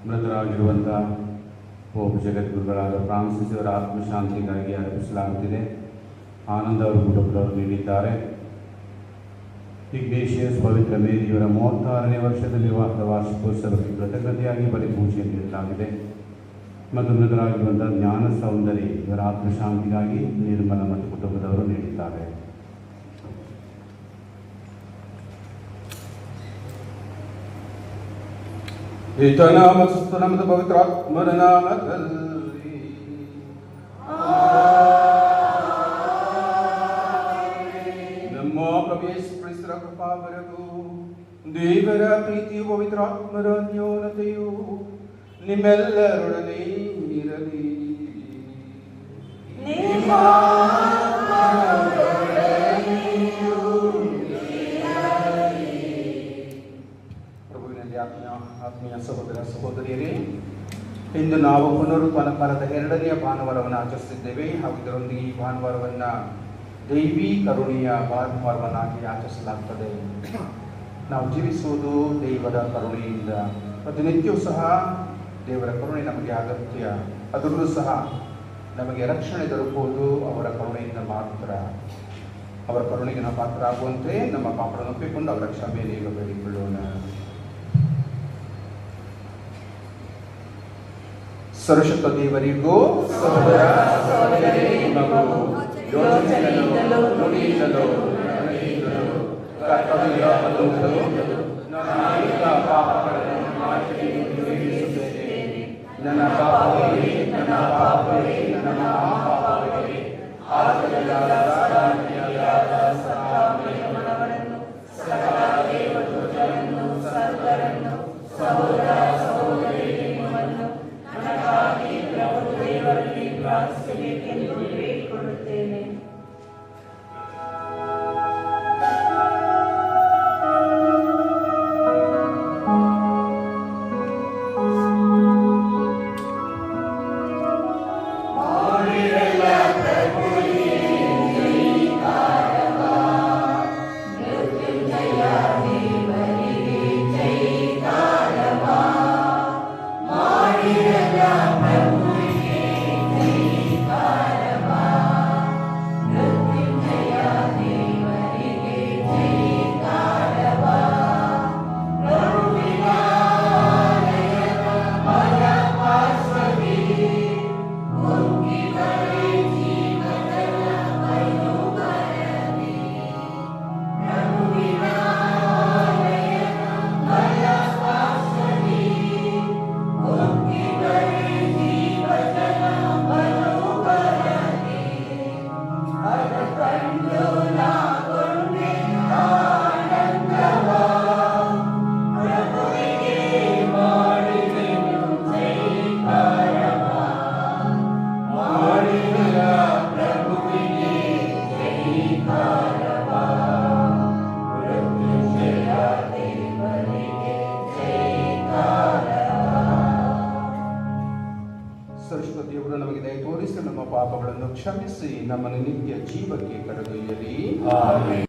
ಮೃತರಾಗಿರುವಂಥ pop ಜಗದ್ಗುರುಗಳಾದ Francis ಅವರ ಆತ್ಮಶಾಂತಿಗಾಗಿ ಅರ್ಪಿಸಲಾಗುತ್ತಿದೆ. ಆನಂದ ಅವರು ಕುಟುಂಬದವರು ನೀಡಿದ್ದಾರೆ. ಇಗ್ನೇಷಿಯಸ್ ಪವಿತ್ರ ಮೇರಿಯವರ 36ನೇ ವರ್ಷದ ವಿವಾಹದ ವಾರ್ಷಿಕೋತ್ಸವಕ್ಕೆ ಕೃತಜ್ಞತೆಯಾಗಿ ಬಲಿಪೂಜೆ ನೀಡಲಾಗಿದೆ. ಮತ್ತು ಮೃತರಾಗಿರುವಂಥ ಜ್ಞಾನ ಸೌಂದರ್ಯ ಇವರ ಆತ್ಮಶಾಂತಿಗಾಗಿ ನಿರ್ಮಲ ಮತ್ತು ಕುಟುಂಬದವರು ನೀಡಿದ್ದಾರೆ. ಈತನ ಮತ್ತು ನಮ್ಮದು ಪವಿತ್ರಾತ್ಮನ ನಾಮದಲ್ಲಿ ನಮ್ಮ ಪ್ರಭು ಯೇಸು ಕ್ರಿಸ್ತರ ಕೃಪಾ ಬರವು, ದೇವರ ಪ್ರೀತಿಯು ಪವಿತ್ರಾತ್ಮರ ಅನ್ಯೋನ್ಯತೆಯು ನಿಮ್ಮೆಲ್ಲರೊಡನೆ ಇರಲಿ. ಪ್ರಭುವಿನಲ್ಲಿ ಆತ್ಮೀಯ ಸಹೋದರ ಸಹೋದರಿಯರೇ, ಇಂದು ನಾವು ಪುನರುತ್ಥಾನ ಕಾಲದ 2ನೇ ಭಾನುವಾರವನ್ನು ಆಚರಿಸುತ್ತಿದ್ದೇವೆ. ಹಾಗೂ ಇದರೊಂದಿಗೆ ಈ ಭಾನುವಾರವನ್ನು ದೈವಿ ಕರುಣೆಯ ಭಾನುವಾರವನ್ನಾಗಿ ಆಚರಿಸಲಾಗುತ್ತದೆ. ನಾವು ಜೀವಿಸುವುದು ದೇವರ ಕರುಣೆಯಿಂದ. ಪ್ರತಿನಿತ್ಯವೂ ಸಹ ದೇವರ ಕರುಣೆ ನಮಗೆ ಅಗತ್ಯ. ಅದರಲ್ಲೂ ಸಹ ನಮಗೆ ರಕ್ಷಣೆ ದೊರಕುವುದು ಅವರ ಕರುಣೆಯಿಂದ ಮಾತ್ರ. ಅವರ ಕರುಣೆಗೆ ನಾವು ಪಾತ್ರರಾಗುವಂತೆ ನಮ್ಮ ಪಾಪಗಳನ್ನು ಒಪ್ಪಿಕೊಂಡು ಅವರ ಕ್ಷಮೆಯನ್ನು ಈಗ ಬೇಡಿಕೊಳ್ಳೋಣ. ಸರ್ವಶಕ್ತ ದೇವರಿಗೂ ಸಹೋದರ ಸಹೋದರಿಯರಿಗೂ ಯೋಚನೆಯಿಂದಲೂ ನುಡಿಯಿಂದಲೂ ನಡೆಯಿಂದಲೂ ಕರ್ತವ್ಯದಿಂದಲೂ ನಾನೀಗ ಪಾಪಗಳನ್ನು ಮಾಡಿ ನಿರ್ವಹಿಸುತ್ತೇನೆ. ನನ್ನ ಪಾಪವೇ ನನ್ನ ಪಾಪವೇ ನನ್ನ ಮಹಾಪಾಪವೇ. ಆತನೆಯಾದ ಸಹಾಯವನ್ನು ಸಕಲ ದೇವದೂತರನ್ನು ಸರ್ವರನ್ನು ಸಹೋದರ ಸಹೋದರಿಯರನ್ನು ನನಗಾಗಿ ಪ್ರಭು ದೇವರಲ್ಲಿ ಪ್ರಾರ್ಥಿಸಬೇಕೆಂದು ಬೇಡಿಕೊಳ್ಳುತ್ತೇನೆ. ದೇವರು ನಮಗೆ ದಯ ತೋರಿಸಿ ನಮ್ಮ ಪಾಪಗಳನ್ನು ಕ್ಷಮಿಸಿ ನಮ್ಮನ್ನು ನಿತ್ಯ ಜೀವಕ್ಕೆ ಕರೆದೊಯ್ಯಲಿ. ಆಮೆನ್.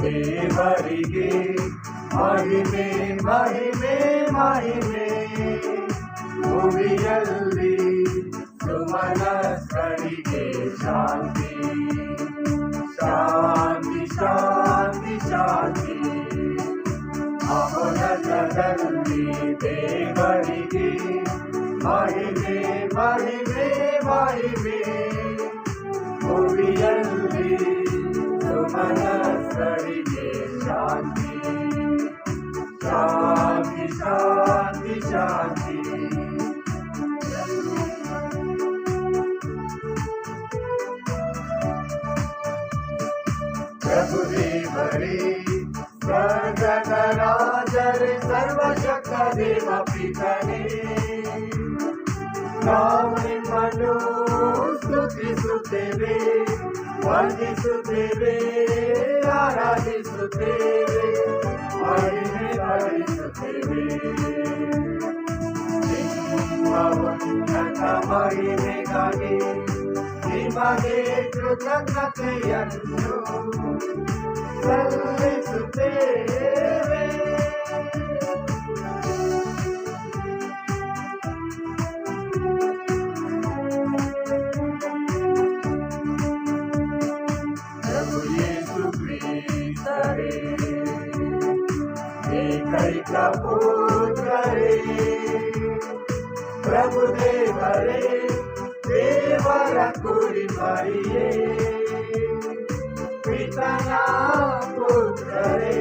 ದೇವರಿಗೆ ಮಹಿಮೆ ಮಹಿಮೆ ಮಹಿಮೆ. ಭೂಮಿಯಲ್ಲಿ ಸುಮನಸ್ಕರಿಗೆ ಶಾಂತಿ ಶಾಂತಿ ಶಾಂತಿ ಶಾಂತಿ. ಮಹೋನ್ನತದಲ್ಲಿ ದೇವರಿಗೆ ಮಹಿಮೆ ಮಹಿಮೆ ಮಹಿಮೆ. ಭೂಮಿಯಲ್ಲಿ ಸುಮನಸ್ಕರಿಗೆ ಶಾಂತಿ ಶಾಂತಿ ಶಾಂತಿ ಶಾಂತಿ. ಪ್ರಭು ದೇವರೇ ಸ್ವರ್ಗದ ರಾಜರೇ ಸರ್ವಶಕ್ತ ದೇವ ಪಿತನೇ, ನಾವು ನಿಮ್ಮನ್ನು ಸ್ತುತಿಸುತ್ತೇವೆ, ವಂದಿಸುತ್ತೇವೆ, ಆರಾಧಿಸುತ್ತೇವೆ, ಮಹಿಮೆ ಪಡಿಸುತ್ತೇವೆ. ನಿಮ್ಮ ಉನ್ನತ ಮಹಿಮೆಗಾಗಿ ನಿಮಗೆ ಕೃತಜ್ಞತೆಯನ್ನು ಸಲ್ಲಿಸುತ್ತೇವೆ. ಪ್ರಭು ಯೇಸು ಕ್ರಿಸ್ತರೇ, ಏಕೈಕ ಪುತ್ರರೇ, ಪ್ರಭು ದೇವರೇ, ದೇವರ ಕುರಿಮರಿಯೇ, ಪಿತನ ಪುತ್ರರೇ,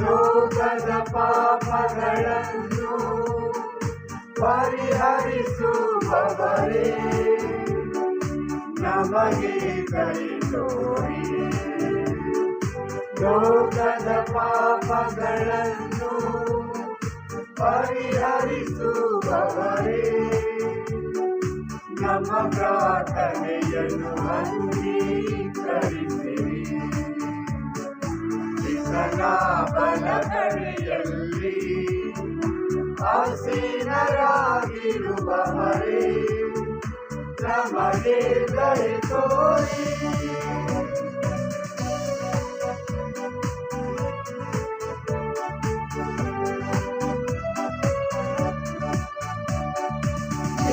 ಲೋಕದ ಪಾಪಗಳನ್ನು ಪರಿಹರಿಸುವವರೇ, ನಮಗೆ ಕೈ ತೋರಿ ಲೋಕದ ಪಾಪಗಳನ್ನು ಪರಿಹರಿಸುವವರೇ, ನಮ್ಮ ಪ್ರಾರ್ಥನೆಯನ್ನು ಅಂಗೀಕರಿಸಿರಿ. ಪಿತನ ಬಲಗಡೆಯಲ್ಲಿ ಆಸೀನರಾಗಿರುವವರೇ, ನಮಗೆ ದಯೆ ತೋರಿ.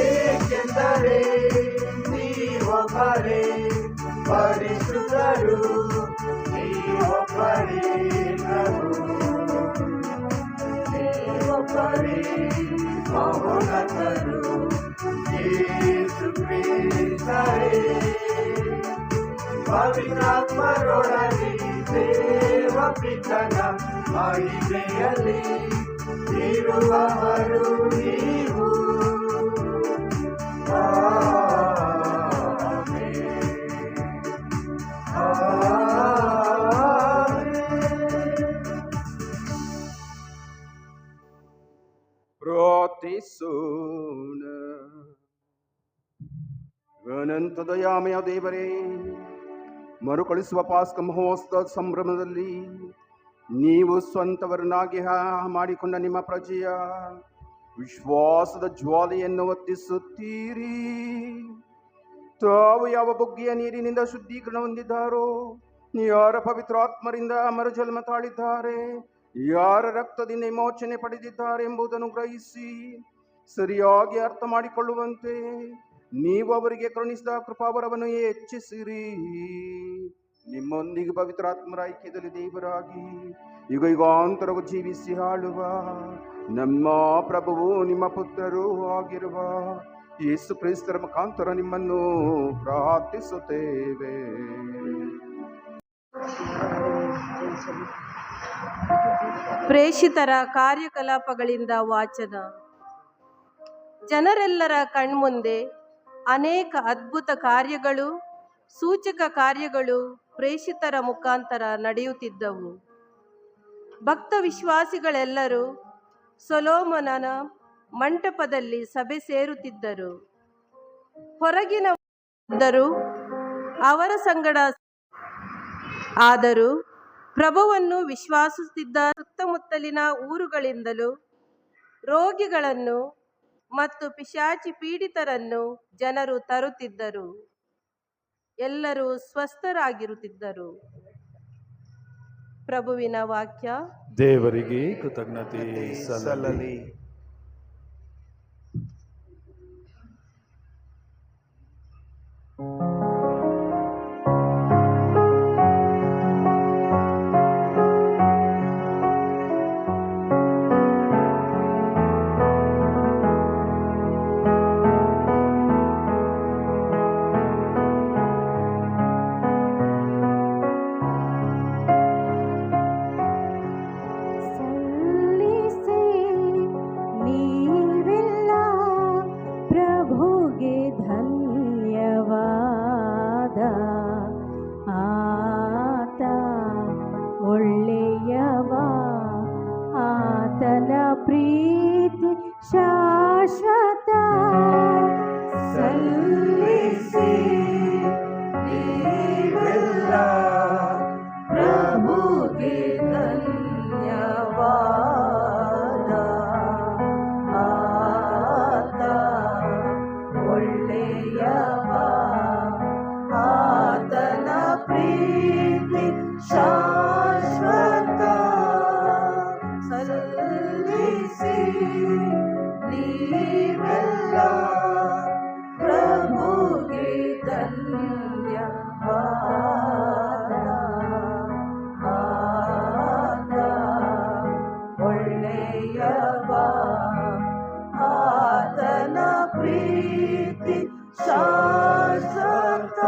ಏಕೆಂದರೆ ನೀವೊಬ್ಬರೇ ಪರಿಶುದ್ಧರು, ನೀವೊಬ್ಬರೇ ಪ್ರಭು, ನೀವೊಬ್ಬರೇ ಮಹೋನ್ನತರು, ಯೇಸು ಕ್ರಿಸ್ತರೇ. ಪವಿತ್ರಾತ್ಮರೊಡನೆ ದೇವ ಪಿತನ ಮಹಿಮೆಯಲ್ಲಿ ಇರುವವರು ನೀವು. ಪ್ರಾರ್ಥಿಸೋಣ. ಅನಂತ ದಯಾಮಯ ದೇವರೇ, ಮರುಕಳಿಸುವ ಪಾಸ್ಕ ಮಹೋತ್ಸವ ಸಂಭ್ರಮದಲ್ಲಿ ನೀವು ಸ್ವಂತವರನ್ನಾಗಿ ಮಾಡಿಕೊಂಡ ನಿಮ್ಮ ಪ್ರಜೆಯ ವಿಶ್ವಾಸದ ಜ್ವಾಲೆಯನ್ನು ಹೊತ್ತಿಸುತ್ತೀರಿ. ತಾವು ಯಾವ ಬುಗ್ಗೆಯ ನೀರಿನಿಂದ ಶುದ್ಧೀಕರಣ ಹೊಂದಿದ್ದಾರೋ, ಯಾರ ಪವಿತ್ರಾತ್ಮರಿಂದ ಮರುಜನ್ಮ ತಾಳಿದ್ದಾರೆ, ಯಾರ ರಕ್ತದಿಂದ ವಿಮೋಚನೆ ಪಡೆದಿದ್ದಾರೆ ಎಂಬುದನ್ನು ಗ್ರಹಿಸಿ ಸರಿಯಾಗಿ ಅರ್ಥ ಮಾಡಿಕೊಳ್ಳುವಂತೆ ನೀವು ಅವರಿಗೆ ಕರುಣಿಸಿದ ಕೃಪಾವರವನ್ನು ಹೆಚ್ಚಿಸಿರಿ. ನಿಮ್ಮೊಂದಿಗೆ ಪವಿತ್ರಾತ್ಮರ ಐಕ್ಯದಲ್ಲಿ ದೇವರಾಗಿ ಯುಗ ಯುಗಾಂತರವು ಜೀವಿಸಿ ಆಳುವ ನಮ್ಮ ಪ್ರಭುವು ನಿಮ್ಮ ಪುತ್ರರೂ ಆಗಿರುವ ಯೇಸು ಕ್ರಿಸ್ತರ ಮುಖಾಂತರ ನಿಮ್ಮನ್ನು ಪ್ರಾರ್ಥಿಸುತ್ತೇವೆ. ಪ್ರೇಷಿತರ ಕಾರ್ಯಕಲಾಪಗಳಿಂದ ವಾಚನ. ಜನರೆಲ್ಲರ ಕಣ್ಮುಂದೆ ಅನೇಕ ಅದ್ಭುತ ಕಾರ್ಯಗಳು, ಸೂಚಕ ಕಾರ್ಯಗಳು ಪ್ರೇಷಿತರ ಮುಖಾಂತರ ನಡೆಯುತ್ತಿದ್ದವು. ಭಕ್ತ ವಿಶ್ವಾಸಿಗಳೆಲ್ಲರೂ ಸೊಲೊಮೋನನ ಮಂಟಪದಲ್ಲಿ ಸಭೆ ಸೇರುತ್ತಿದ್ದರು. ಹೊರಗಿನವರು ಅವರ ಸಂಗಡ ಆದರೂ ಪ್ರಭುವನ್ನು ವಿಶ್ವಾಸಿಸುತ್ತಿದ್ದ ಸುತ್ತಮುತ್ತಲಿನ ಊರುಗಳಿಂದಲೂ ರೋಗಿಗಳನ್ನು ಮತ್ತು ಪಿಶಾಚಿ ಪೀಡಿತರನ್ನು ಜನರು ತರುತ್ತಿದ್ದರು. ಎಲ್ಲರೂ ಸ್ವಸ್ಥರಾಗಿರುತ್ತಿದ್ದರು. ಪ್ರಭುವಿನ ವಾಕ್ಯ. ದೇವರಿಗೆ ಕೃತಜ್ಞತೆ ಸಲ್ಲಲಿ. ಶಾಶ್ವತ ಸಲ್ಲಿಸಿ ನೀವೆಲ್ಲ ಪ್ರಭುಗೆ ಧನ್ಯವಾದ. ಆತ ಸಲ್ಲಿಸಿ ನೀವೆಲ್ಲ ಪ್ರಭುಗೆ ಧನ್ಯವಾದ. ಆತ ಒಳ್ಳೆಯವ, ಆತನ ಪ್ರೀತಿ ಶಾಶ್ವತ.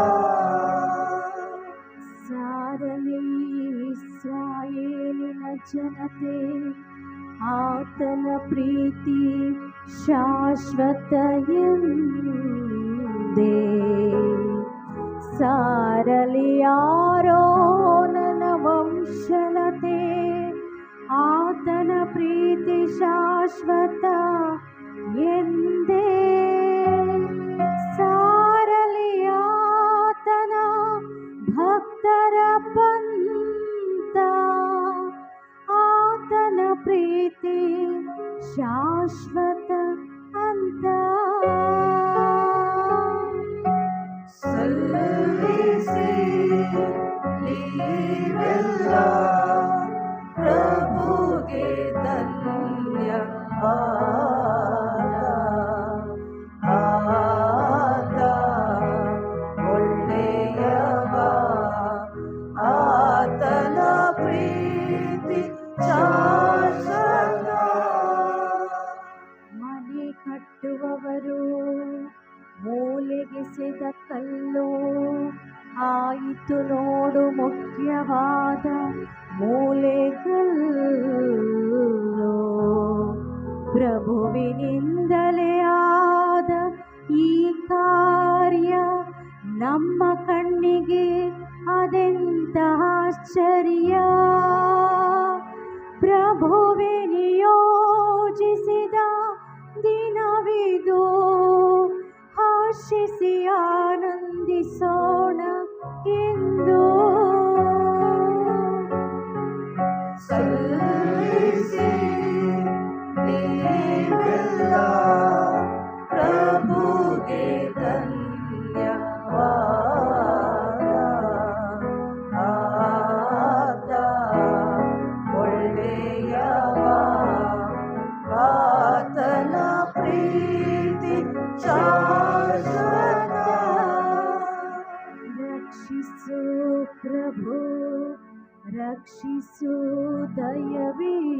ಸಾರಲಿ ಇಸ್ರಾಯೇಲಿನ ಜನತೆ, ಆತನ ಪ್ರೀತಿ ಶಾಶ್ವತ ಎಂದೇ. ಸಾರಲಿ ಆರೋನನ ವಂಶಲತೆ, ಆತನ ಪ್ರೀತಿ ಶಾಶ್ವತ ಎಂದೇ. ಸಾರಲಿ ಆತನ ಭಕ್ತರ ಪಂಥ, ಆತನ ಪ್ರೀತಿ ಶಾಶ್ವತ ಅಂತ. ಸಲ್ಲಿಸಿ ನೀವೆಲ್ಲ ಪ್ರಭುಗೆ ಧನ್ಯವಾದ. ಆತ ಒಳ್ಳೆಯವ, ಆತನ ಪ್ರೀತಿ ಶಾಶ್ವತ. ಮನೆ ಕಟ್ಟುವವರು ಮೂಲೆಗೆಸೆದ ಕಲ್ಲು ಆಯಿತು ನೋಡು ಮುಖ್ಯವಾದ ಮೂಲೆಗಲ್ಲು. ಪ್ರಭುವಿನಿಂದಲೇ ಆದ ಈ ಕಾರ್ಯ ನಮ್ಮ ಕಣ್ಣಿಗೆ ಅದೆಂತ ಆಶ್ಚರ್ಯ. ಪ್ರಭುವೆ ನಿಯೋಜಿಸಿದ ದಿನವಿದು, ಹರ್ಷಿಸಿ ಆನಂದಿಸೋಣ ಎಂದು. ಸಲ್ಲಿಸಿ ನೀವೆಲ್ಲ ಪ್ರಭುಗೆ ಧನ್ಯವಾದ. ಆತ ಒಳ್ಳೆಯವ, ಆತನ ಪ್ರೀತಿ ಶಾಶ್ವತ. ರಕ್ಷಿಸು ಪ್ರಭು, ರಕ್ಷಿಸು ದಯವಿಟ್ಟು,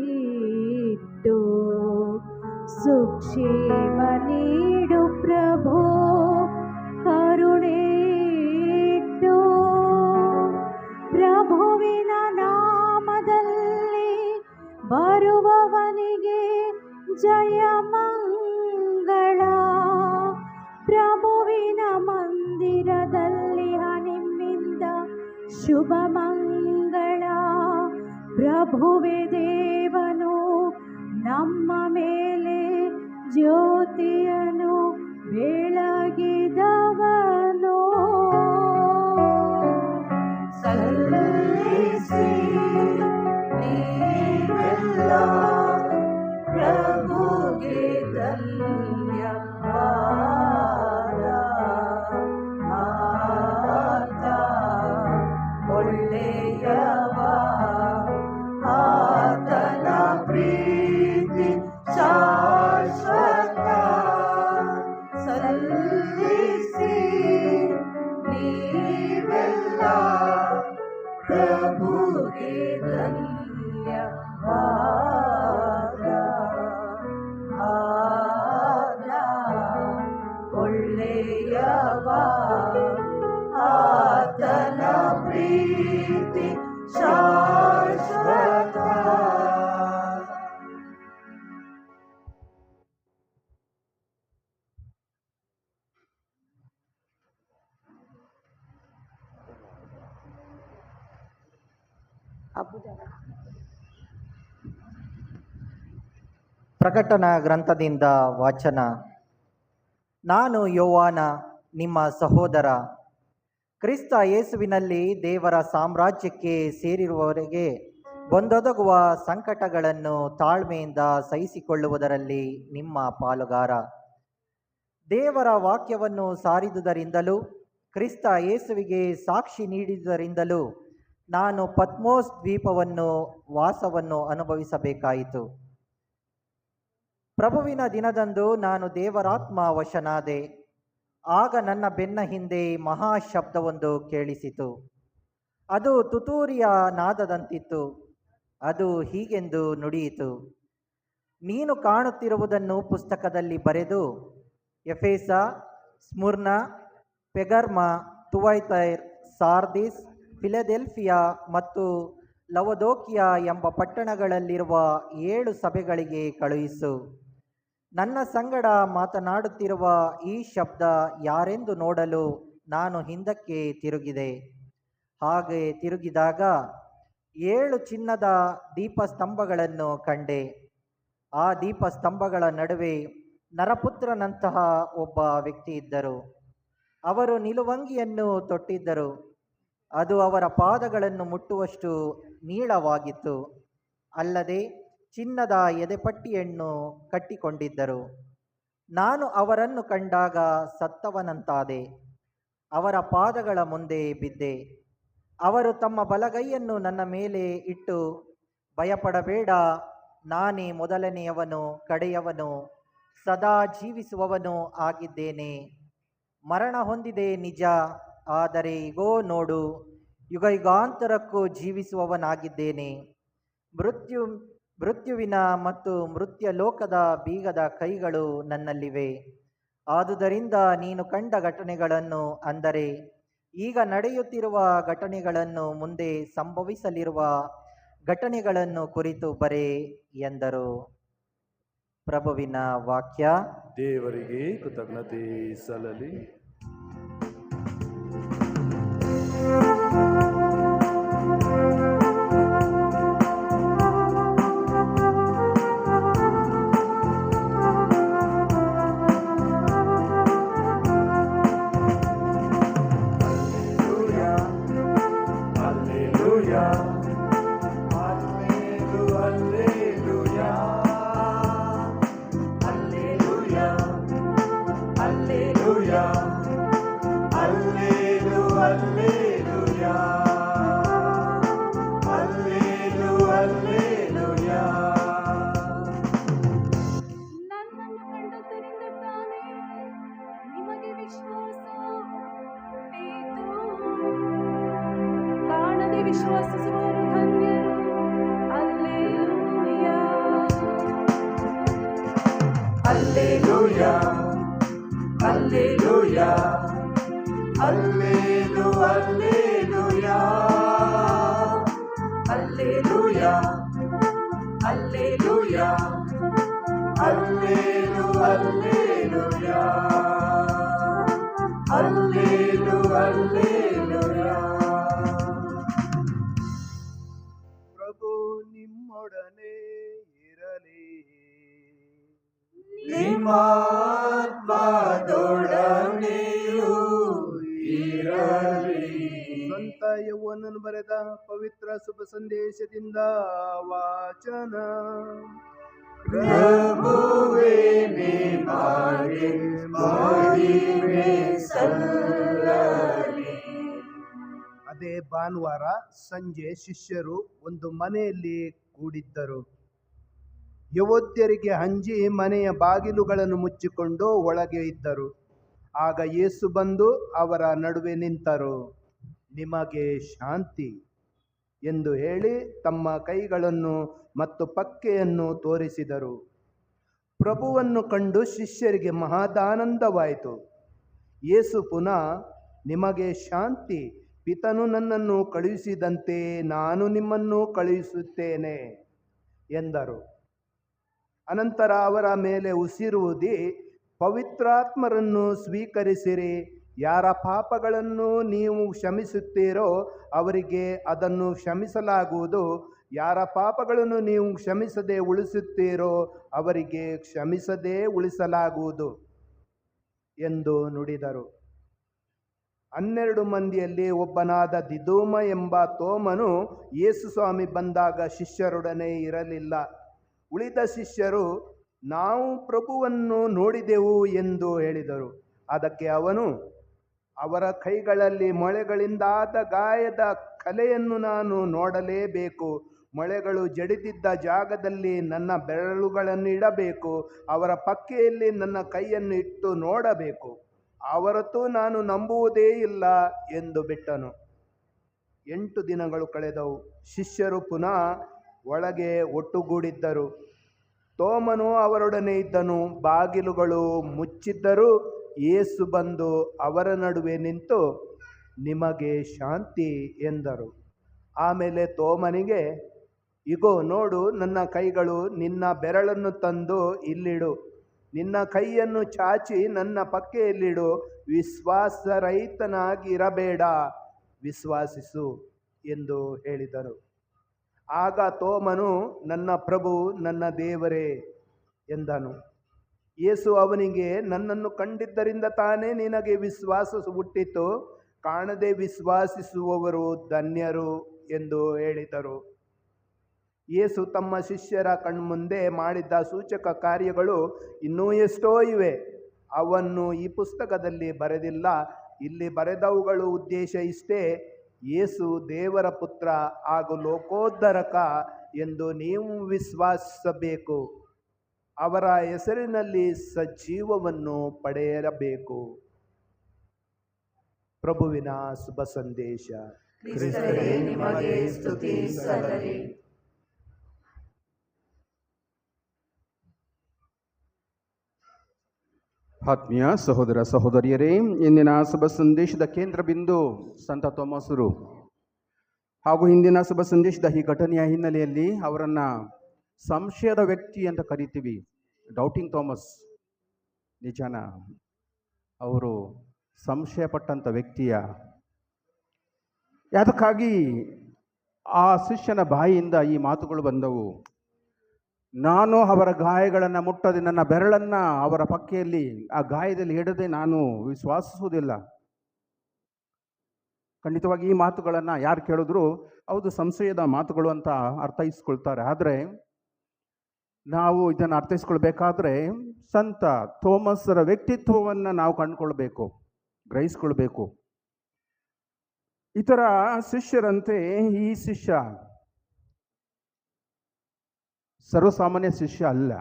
ಸುಕ್ಷೇಮ ನೀಡು ಪ್ರಭು, ಕರುಣೆ ಇಟ್ಟು. ಪ್ರಭುವಿನ ನಾಮದಲ್ಲಿ ಬರುವವನಿಗೆ ಜಯ ಮಂಗಳ. ಪ್ರಭುವಿನ ಮಂದಿರದಲ್ಲಿ ನಿಮ್ಮಿಂದ ಶುಭ ಮಂಗಳ. ಪ್ರಭುವೆ ದೇವನು ನಮ್ಮ ಮೇಲೆ ಜ್ಯೋತಿಯನ್ನು ಬೆಳಗಿದವನು. ಸಲ್ಲಿಸಿ ನೀವೆಲ್ಲ ಪ್ರಭುಗೆ ಧನ್ಯವಾದ. ಆತ ಒಳ್ಳೆಯವ, ಆತನ ಪ್ರೀತಿ ಶಾಶ್ವತ. ಸಲ್ಲಿಸಿ ನೀವೆಲ್ಲ ಪ್ರಭುಗೆ ಧನ್ಯವಾದ. ಆತ ಒಳ್ಳೆಯವ, ಆತನ ಪ್ರೀತಿ ಶಾಶ್ವತ. ಪ್ರಕಟಣಾ ಗ್ರಂಥದಿಂದ ವಾಚನ. ನಾನು ಯೋವಾನ, ನಿಮ್ಮ ಸಹೋದರ, ಕ್ರಿಸ್ತ ಯೇಸುವಿನಲ್ಲಿ ದೇವರ ಸಾಮ್ರಾಜ್ಯಕ್ಕೆ ಸೇರಿರುವವರೆಗೆ ಬಂದೊದಗುವ ಸಂಕಟಗಳನ್ನು ತಾಳ್ಮೆಯಿಂದ ಸಹಿಸಿಕೊಳ್ಳುವುದರಲ್ಲಿ ನಿಮ್ಮ ಪಾಲುಗಾರ. ದೇವರ ವಾಕ್ಯವನ್ನು ಸಾರಿದುದರಿಂದಲೂ ಕ್ರಿಸ್ತ ಯೇಸುವಿಗೆ ಸಾಕ್ಷಿ ನೀಡಿದುದರಿಂದಲೂ ನಾನು ಪತ್ಮೋಸ್ ದ್ವೀಪವನ್ನು ವಾಸವನ್ನು ಅನುಭವಿಸಬೇಕಾಯಿತು. ಪ್ರಭುವಿನ ದಿನದಂದು ನಾನು ದೇವರಾತ್ಮ ವಶನಾದೆ. ಆಗ ನನ್ನ ಬೆನ್ನ ಹಿಂದೆ ಮಹಾಶಬ್ದವೊಂದು ಕೇಳಿಸಿತು. ಅದು ತುತೂರಿಯ ನಾದದಂತಿತ್ತು. ಅದು ಹೀಗೆಂದು ನುಡಿಯಿತು: ನೀನು ಕಾಣುತ್ತಿರುವುದನ್ನು ಪುಸ್ತಕದಲ್ಲಿ ಬರೆದು ಎಫೆಸ, ಸ್ಮುರ್ನ, ಪೆಗರ್ಮ, ತುವೈತೈರ್, ಸಾರ್ದಿಸ್, ಫಿಲದೆಲ್ಫಿಯಾ ಮತ್ತು ಲವದೋಕಿಯಾ ಎಂಬ ಪಟ್ಟಣಗಳಲ್ಲಿರುವ 7 ಸಭೆಗಳಿಗೆ ಕಳುಹಿಸು. ನನ್ನ ಸಂಗಡ ಮಾತನಾಡುತ್ತಿರುವ ಈ ಶಬ್ದ ಯಾರೆಂದು ನೋಡಲು ನಾನು ಹಿಂದಕ್ಕೆ ತಿರುಗಿದೆ. ಹಾಗೆ ತಿರುಗಿದಾಗ 7 ಚಿನ್ನದ ದೀಪಸ್ತಂಭಗಳನ್ನು ಕಂಡೆ. ಆ ದೀಪಸ್ತಂಭಗಳ ನಡುವೆ ನರಪುತ್ರನಂತಹ ಒಬ್ಬ ವ್ಯಕ್ತಿ ಇದ್ದರು. ಅವರು ನಿಲುವಂಗಿಯನ್ನು ತೊಟ್ಟಿದ್ದರು. ಅದು ಅವರ ಪಾದಗಳನ್ನು ಮುಟ್ಟುವಷ್ಟು ನೀಳವಾಗಿತ್ತು. ಅಲ್ಲದೆ ಚಿನ್ನದ ಎದೆಪಟ್ಟಿಯನ್ನು ಕಟ್ಟಿಕೊಂಡಿದ್ದರು. ನಾನು ಅವರನ್ನು ಕಂಡಾಗ ಸತ್ತವನಂತಾದೆ. ಅವರ ಪಾದಗಳ ಮುಂದೆ ಬಿದ್ದೆ. ಅವರು ತಮ್ಮ ಬಲಗೈಯನ್ನು ನನ್ನ ಮೇಲೆ ಇಟ್ಟು, ಭಯಪಡಬೇಡ, ನಾನೇ ಮೊದಲನೆಯವನು ಕಡೆಯವನು, ಸದಾ ಜೀವಿಸುವವನು ಆಗಿದ್ದೇನೆ. ಮರಣ ಹೊಂದಿದೆ ನಿಜ, ಆದರೆ ಇಗೋ ನೋಡು, ಯುಗಯುಗಾಂತರಕ್ಕೂ ಜೀವಿಸುವವನಾಗಿದ್ದೇನೆ. ಮೃತ್ಯುವಿನ ಮತ್ತು ಮೃತ್ಯಲೋಕದ ಬೀಗದ ಕೈಗಳು ನನ್ನಲ್ಲಿವೆ. ಆದುದರಿಂದ ನೀನು ಕಂಡ ಘಟನೆಗಳನ್ನು, ಅಂದರೆ ಈಗ ನಡೆಯುತ್ತಿರುವ ಘಟನೆಗಳನ್ನು, ಮುಂದೆ ಸಂಭವಿಸಲಿರುವ ಘಟನೆಗಳನ್ನು ಕುರಿತು ಬರೆ ಎಂದರು. ಪ್ರಭುವಿನ ವಾಕ್ಯ. ದೇವರಿಗೆ ಕೃತಜ್ಞತೆ ಸಲ್ಲಲಿ. ನನ್ನನ್ನು ಕಂಡದ್ದರಿಂದ ತಾನೇ ನಿಮಗೆ ವಿಶ್ವಾಸ ಹುಟ್ಟಿತು. ಕಾಣದೆ ವಿಶ್ವಾಸಿಸುವವರು ಧನ್ಯರು. Hallelujah. Alleluia, Alleluia, Alleluia, Alleluia, Alleluia, Alleluia, Alleluia, Alleluia, Alleluia. ಪ್ರಭು ನಿಮ್ಮೊಡನೆ ಇರಲಿ. ನಿಮ್ಮಾತ್ಮದೊಡನೆಯೂ ಇರಲಿ. ಸಂತ ಯೌವನನು ಬರೆದ ಪವಿತ್ರ ಶುಭ ಸಂದೇಶದಿಂದ ವಾಚನ. ಪ್ರಭುವೇ ನಿಮಗೆ ಮಹಿಮೆ ಸಲ್ಲಲಿ. ಅದೇ ಭಾನುವಾರ ಸಂಜೆ ಶಿಷ್ಯರು ಒಂದು ಮನೆಯಲ್ಲಿ ಕೂಡಿದ್ದರು. ಯೆಹೂದ್ಯರಿಗೆ ಅಂಜಿ ಮನೆಯ ಬಾಗಿಲುಗಳನ್ನು ಮುಚ್ಚಿಕೊಂಡು ಒಳಗೆ ಇದ್ದರು. ಆಗ ಯೇಸು ಬಂದು ಅವರ ನಡುವೆ ನಿಂತರು. ನಿಮಗೆ ಶಾಂತಿ ಎಂದು ಹೇಳಿ ತಮ್ಮ ಕೈಗಳನ್ನು ಮತ್ತು ಪಕ್ಕೆಯನ್ನು ತೋರಿಸಿದರು. ಪ್ರಭುವನ್ನು ಕಂಡು ಶಿಷ್ಯರಿಗೆ ಮಹದಾನಂದವಾಯಿತು. ಯೇಸು ಪುನಃ, ನಿಮಗೆ ಶಾಂತಿ, ಪಿತನು ನನ್ನನ್ನು ಕಳುಹಿಸಿದಂತೆ ನಾನು ನಿಮ್ಮನ್ನು ಕಳುಹಿಸುತ್ತೇನೆ ಎಂದರು. ಅನಂತರ ಅವರ ಮೇಲೆ ಉಸಿರುವುದಿ, ಪವಿತ್ರಾತ್ಮರನ್ನು ಸ್ವೀಕರಿಸಿರಿ. ಯಾರ ಪಾಪಗಳನ್ನು ನೀವು ಕ್ಷಮಿಸುತ್ತೀರೋ ಅವರಿಗೆ ಅದನ್ನು ಕ್ಷಮಿಸಲಾಗುವುದು. ಯಾರ ಪಾಪಗಳನ್ನು ನೀವು ಕ್ಷಮಿಸದೆ ಉಳಿಸುತ್ತೀರೋ ಅವರಿಗೆ ಕ್ಷಮಿಸದೇ ಉಳಿಸಲಾಗುವುದು ಎಂದು ನುಡಿದರು. 12 ಮಂದಿಯಲ್ಲಿ ಒಬ್ಬನಾದ ದಿದುಮ ಎಂಬ ತೋಮನು ಯೇಸು ಸ್ವಾಮಿ ಬಂದಾಗ ಶಿಷ್ಯರೊಡನೆ ಇರಲಿಲ್ಲ. ಉಳಿದ ಶಿಷ್ಯರು, ನಾವು ಪ್ರಭುವನ್ನು ನೋಡಿದೆವು ಎಂದು ಹೇಳಿದರು. ಅದಕ್ಕೆ ಅವನು, ಅವರ ಕೈಗಳಲ್ಲಿ ಮೊಳೆಗಳಿಂದಾದ ಗಾಯದ ಕಲೆಯನ್ನು ನಾನು ನೋಡಲೇಬೇಕು. ಮೊಳೆಗಳು ಜಡಿದಿದ್ದ ಜಾಗದಲ್ಲಿ ನನ್ನ ಬೆರಳುಗಳನ್ನು ಇಡಬೇಕು, ಅವರ ಪಕ್ಕೆಯಲ್ಲಿ ನನ್ನ ಕೈಯನ್ನು ಇಟ್ಟು ನೋಡಬೇಕು, ಅವರತ್ತು ನಾನು ನಂಬುವುದೇ ಇಲ್ಲ ಎಂದು ಬಿಟ್ಟನು. 8 ದಿನಗಳು ಕಳೆದವು. ಶಿಷ್ಯರು ಪುನಃ ಒಳಗೆ ಒಟ್ಟುಗೂಡಿದ್ದರು. ತೋಮನು ಅವರೊಡನೆ ಇದ್ದನು. ಬಾಗಿಲುಗಳು ಮುಚ್ಚಿದ್ದರೂ ಯೇಸು ಬಂದು ಅವರ ನಡುವೆ ನಿಂತು, ನಿಮಗೆ ಶಾಂತಿ ಎಂದರು. ಆಮೇಲೆ ತೋಮನಿಗೆ, ಇಗೋ ನೋಡು ನನ್ನ ಕೈಗಳು, ನಿನ್ನ ಬೆರಳನ್ನು ತಂದು ಇಲ್ಲಿಡು, ನಿನ್ನ ಕೈಯನ್ನು ಚಾಚಿ ನನ್ನ ಪಕ್ಕೆಯಲ್ಲಿಡು, ವಿಶ್ವಾಸರಹಿತನಾಗಿರಬೇಡ, ವಿಶ್ವಾಸಿಸು ಎಂದು ಹೇಳಿದರು. ಆಗ ತೋಮನು, ನನ್ನ ಪ್ರಭು ನನ್ನ ದೇವರೇ ಎಂದನು. ಯೇಸು ಅವನಿಗೆ, ನನ್ನನ್ನು ಕಂಡಿದ್ದರಿಂದ ತಾನೇ ನಿನಗೆ ವಿಶ್ವಾಸ ಹುಟ್ಟಿತು, ಕಾಣದೆ ವಿಶ್ವಾಸಿಸುವವರು ಧನ್ಯರು ಎಂದು ಹೇಳಿದರು. ಯೇಸು ತಮ್ಮ ಶಿಷ್ಯರ ಕಣ್ಮುಂದೆ ಮಾಡಿದ್ದ ಸೂಚಕ ಕಾರ್ಯಗಳು ಇನ್ನೂ ಎಷ್ಟೋ ಇವೆ, ಅವನ್ನು ಈ ಪುಸ್ತಕದಲ್ಲಿ ಬರೆದಿಲ್ಲ. ಇಲ್ಲಿ ಬರೆದವುಗಳು ಉದ್ದೇಶ ಇಷ್ಟೇ: ಯೇಸು ದೇವರ ಪುತ್ರ ಹಾಗೂ ಲೋಕೋದ್ಧಾರಕ ಎಂದು ನೀವು ವಿಶ್ವಾಸಿಸಬೇಕು, ಅವರ ಹೆಸರಿನಲ್ಲಿ ಸಜೀವವನ್ನು ಪಡೆಯಬೇಕು. ಪ್ರಭುವಿನ ಶುಭ ಸಂದೇಶ. ಕ್ರಿಸ್ತರೇ, ನಿಮಗೆ ಸ್ತುತಿ ಸಲ್ಲಲಿ. ಆತ್ಮೀಯ ಸಹೋದರ ಸಹೋದರಿಯರೇ, ಇಂದಿನ ಶುಭ ಸಂದೇಶದ ಕೇಂದ್ರ ಬಿಂದು ಸಂತ ತೋಮಸರು ಹಾಗೂ ಹಿಂದಿನ ಶುಭ ಸಂದೇಶದ ಈ ಘಟನೆಯ ಹಿನ್ನೆಲೆಯಲ್ಲಿ ಅವರನ್ನು ಸಂಶಯದ ವ್ಯಕ್ತಿ ಅಂತ ಕರಿತೀವಿ. Doubting Thomas. ನಿಜಾನ ಅವರು ಸಂಶಯಪಟ್ಟಂಥ ವ್ಯಕ್ತಿಯ? ಯಾತಕ್ಕಾಗಿ ಆ ಶಿಷ್ಯನ ಬಾಯಿಯಿಂದ ಈ ಮಾತುಗಳು ಬಂದವು? ನಾನು ಅವರ ಗಾಯಗಳನ್ನು ಮುಟ್ಟದೆ, ನನ್ನ ಬೆರಳನ್ನು ಅವರ ಪಕ್ಕೆಯಲ್ಲಿ ಆ ಗಾಯದಲ್ಲಿ ಹಿಡದೆ ನಾನು ವಿಶ್ವಾಸಿಸುವುದಿಲ್ಲ. ಖಂಡಿತವಾಗಿ ಈ ಮಾತುಗಳನ್ನು ಯಾರು ಕೇಳಿದ್ರು ಹೌದು ಸಂಶಯದ ಮಾತುಗಳು ಅಂತ ಅರ್ಥೈಸ್ಕೊಳ್ತಾರೆ. ಆದರೆ ನಾವು ಇದನ್ನು ಅರ್ಥೈಸ್ಕೊಳ್ಬೇಕಾದ್ರೆ ಸಂತ ಥೋಮಸರ ವ್ಯಕ್ತಿತ್ವವನ್ನು ನಾವು ಕಂಡುಕೊಳ್ಬೇಕು, ಗ್ರಹಿಸ್ಕೊಳ್ಬೇಕು. ಇತರ ಶಿಷ್ಯರಂತೆ ಈ ಶಿಷ್ಯ ಸರ್ವಸಾಮಾನ್ಯ ಶಿಷ್ಯ ಅಲ್ಲ.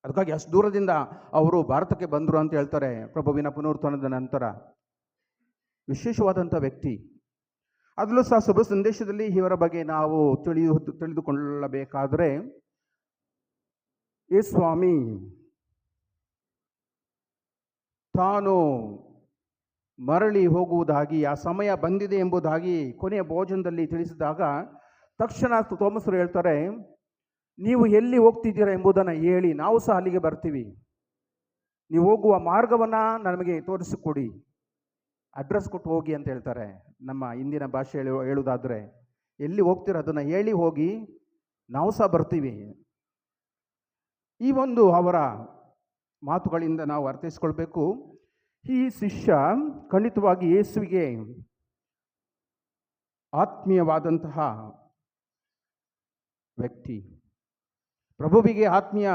ಅದಕ್ಕಾಗಿ ಅಷ್ಟು ದೂರದಿಂದ ಅವರು ಭಾರತಕ್ಕೆ ಬಂದರು ಅಂತ ಹೇಳ್ತಾರೆ. ಪ್ರಭುವಿನ ಪುನರುತ್ಥಾನದ ನಂತರ ವಿಶೇಷವಾದಂಥ ವ್ಯಕ್ತಿ. ಅದರಲ್ಲೂ ಸಹ ಶುಭ ಸಂದೇಶದಲ್ಲಿ ಇವರ ಬಗ್ಗೆ ನಾವು ತಿಳಿದುಕೊಳ್ಳಬೇಕಾದ್ರೆ, ಯೇಸು ಸ್ವಾಮಿ ತಾನು ಮರಳಿ ಹೋಗುವುದಾಗಿ, ಆ ಸಮಯ ಬಂದಿದೆ ಎಂಬುದಾಗಿ ಕೊನೆಯ ಭೋಜನದಲ್ಲಿ ತಿಳಿಸಿದಾಗ ತಕ್ಷಣ ಥೋಮಸರು ಹೇಳ್ತಾರೆ, ನೀವು ಎಲ್ಲಿ ಹೋಗ್ತಿದ್ದೀರಾ ಎಂಬುದನ್ನು ಹೇಳಿ, ನಾವು ಸಹ ಅಲ್ಲಿಗೆ ಬರ್ತೀವಿ. ನೀವು ಹೋಗುವ ಮಾರ್ಗವನ್ನು ನಮಗೆ ತೋರಿಸಿಕೊಡಿ, ಅಡ್ರೆಸ್ ಕೊಟ್ಟು ಹೋಗಿ ಅಂತ ಹೇಳ್ತಾರೆ. ನಮ್ಮ ಇಂದಿನ ಭಾಷೆ ಹೇಳುವುದಾದರೆ ಎಲ್ಲಿ ಹೋಗ್ತೀರ ಅದನ್ನು ಹೇಳಿ ಹೋಗಿ, ನಾವು ಸಹ ಬರ್ತೀವಿ. ಈ ಒಂದು ಅವರ ಮಾತುಗಳಿಂದ ನಾವು ಅರ್ಥೈಸ್ಕೊಳ್ಬೇಕು, ಈ ಶಿಷ್ಯ ಖಂಡಿತವಾಗಿ ಯೇಸುವಿಗೆ ಆತ್ಮೀಯವಾದಂತಹ ವ್ಯಕ್ತಿ. ಪ್ರಭುವಿಗೆ ಆತ್ಮೀಯ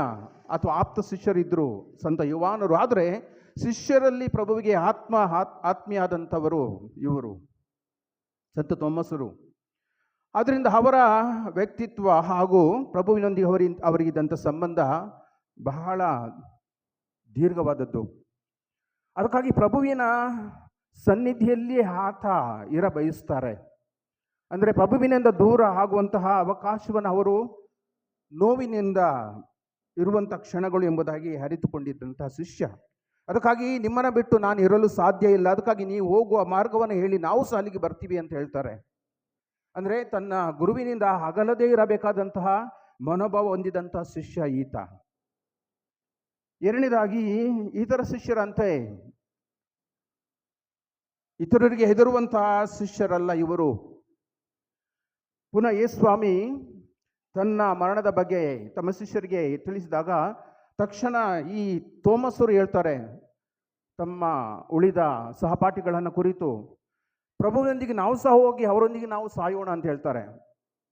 ಅಥವಾ ಆಪ್ತ ಶಿಷ್ಯರಿದ್ದರು ಸಂತ ಯೋಹಾನರು. ಆದರೆ ಶಿಷ್ಯರಲ್ಲಿ ಪ್ರಭುವಿಗೆ ಆತ್ಮೀಯ ಆದಂಥವರು ಇವರು ಸಂತ ಥೋಮಸರು. ಆದ್ದರಿಂದ ಅವರ ವ್ಯಕ್ತಿತ್ವ ಹಾಗೂ ಪ್ರಭುವಿನೊಂದಿಗೆ ಅವರಿಗಿದ್ದಂಥ ಸಂಬಂಧ ಬಹಳ ದೀರ್ಘವಾದದ್ದು. ಅದಕ್ಕಾಗಿ ಪ್ರಭುವಿನ ಸನ್ನಿಧಿಯಲ್ಲಿ ಆತ ಬಯಸ್ತಾರೆ. ಅಂದರೆ ಪ್ರಭುವಿನಿಂದ ದೂರ ಆಗುವಂತಹ ಅವಕಾಶವನ್ನು ಅವರು ನೋವಿನಿಂದ ಇರುವಂಥ ಕ್ಷಣಗಳು ಎಂಬುದಾಗಿ ಅರಿತುಕೊಂಡಿದ್ದಂಥ ಶಿಷ್ಯ. ಅದಕ್ಕಾಗಿ ನಿಮ್ಮನ್ನು ಬಿಟ್ಟು ನಾನು ಇರಲು ಸಾಧ್ಯ ಇಲ್ಲ, ಅದಕ್ಕಾಗಿ ನೀವು ಹೋಗುವ ಮಾರ್ಗವನ್ನು ಹೇಳಿ, ನಾವು ಸಹ ಅಲ್ಲಿಗೆ ಬರ್ತೀವಿ ಅಂತ ಹೇಳ್ತಾರೆ. ಅಂದರೆ ತನ್ನ ಗುರುವಿನಿಂದ ಅಗಲದೇ ಇರಬೇಕಾದಂತಹ ಮನೋಭಾವ ಹೊಂದಿದಂಥ ಶಿಷ್ಯ ಈತ. ಎರಡನೇದಾಗಿ ಇತರ ಶಿಷ್ಯರಂತೆ ಇತರರಿಗೆ ಹೆದರುವಂತಹ ಶಿಷ್ಯರಲ್ಲ ಇವರು. ಪುನಃ ಯೇಸು ಸ್ವಾಮಿ ತನ್ನ ಮರಣದ ಬಗ್ಗೆ ತಮ್ಮ ಶಿಷ್ಯರಿಗೆ ತಿಳಿಸಿದಾಗ ತಕ್ಷಣ ಈ ಥೋಮಸರು ಹೇಳ್ತಾರೆ ತಮ್ಮ ಉಳಿದ ಸಹಪಾಠಿಗಳನ್ನು ಕುರಿತು, ಪ್ರಭುವಿನೊಂದಿಗೆ ನಾವು ಸಹ ಹೋಗಿ ಅವರೊಂದಿಗೆ ನಾವು ಸಾಯೋಣ ಅಂತ ಹೇಳ್ತಾರೆ.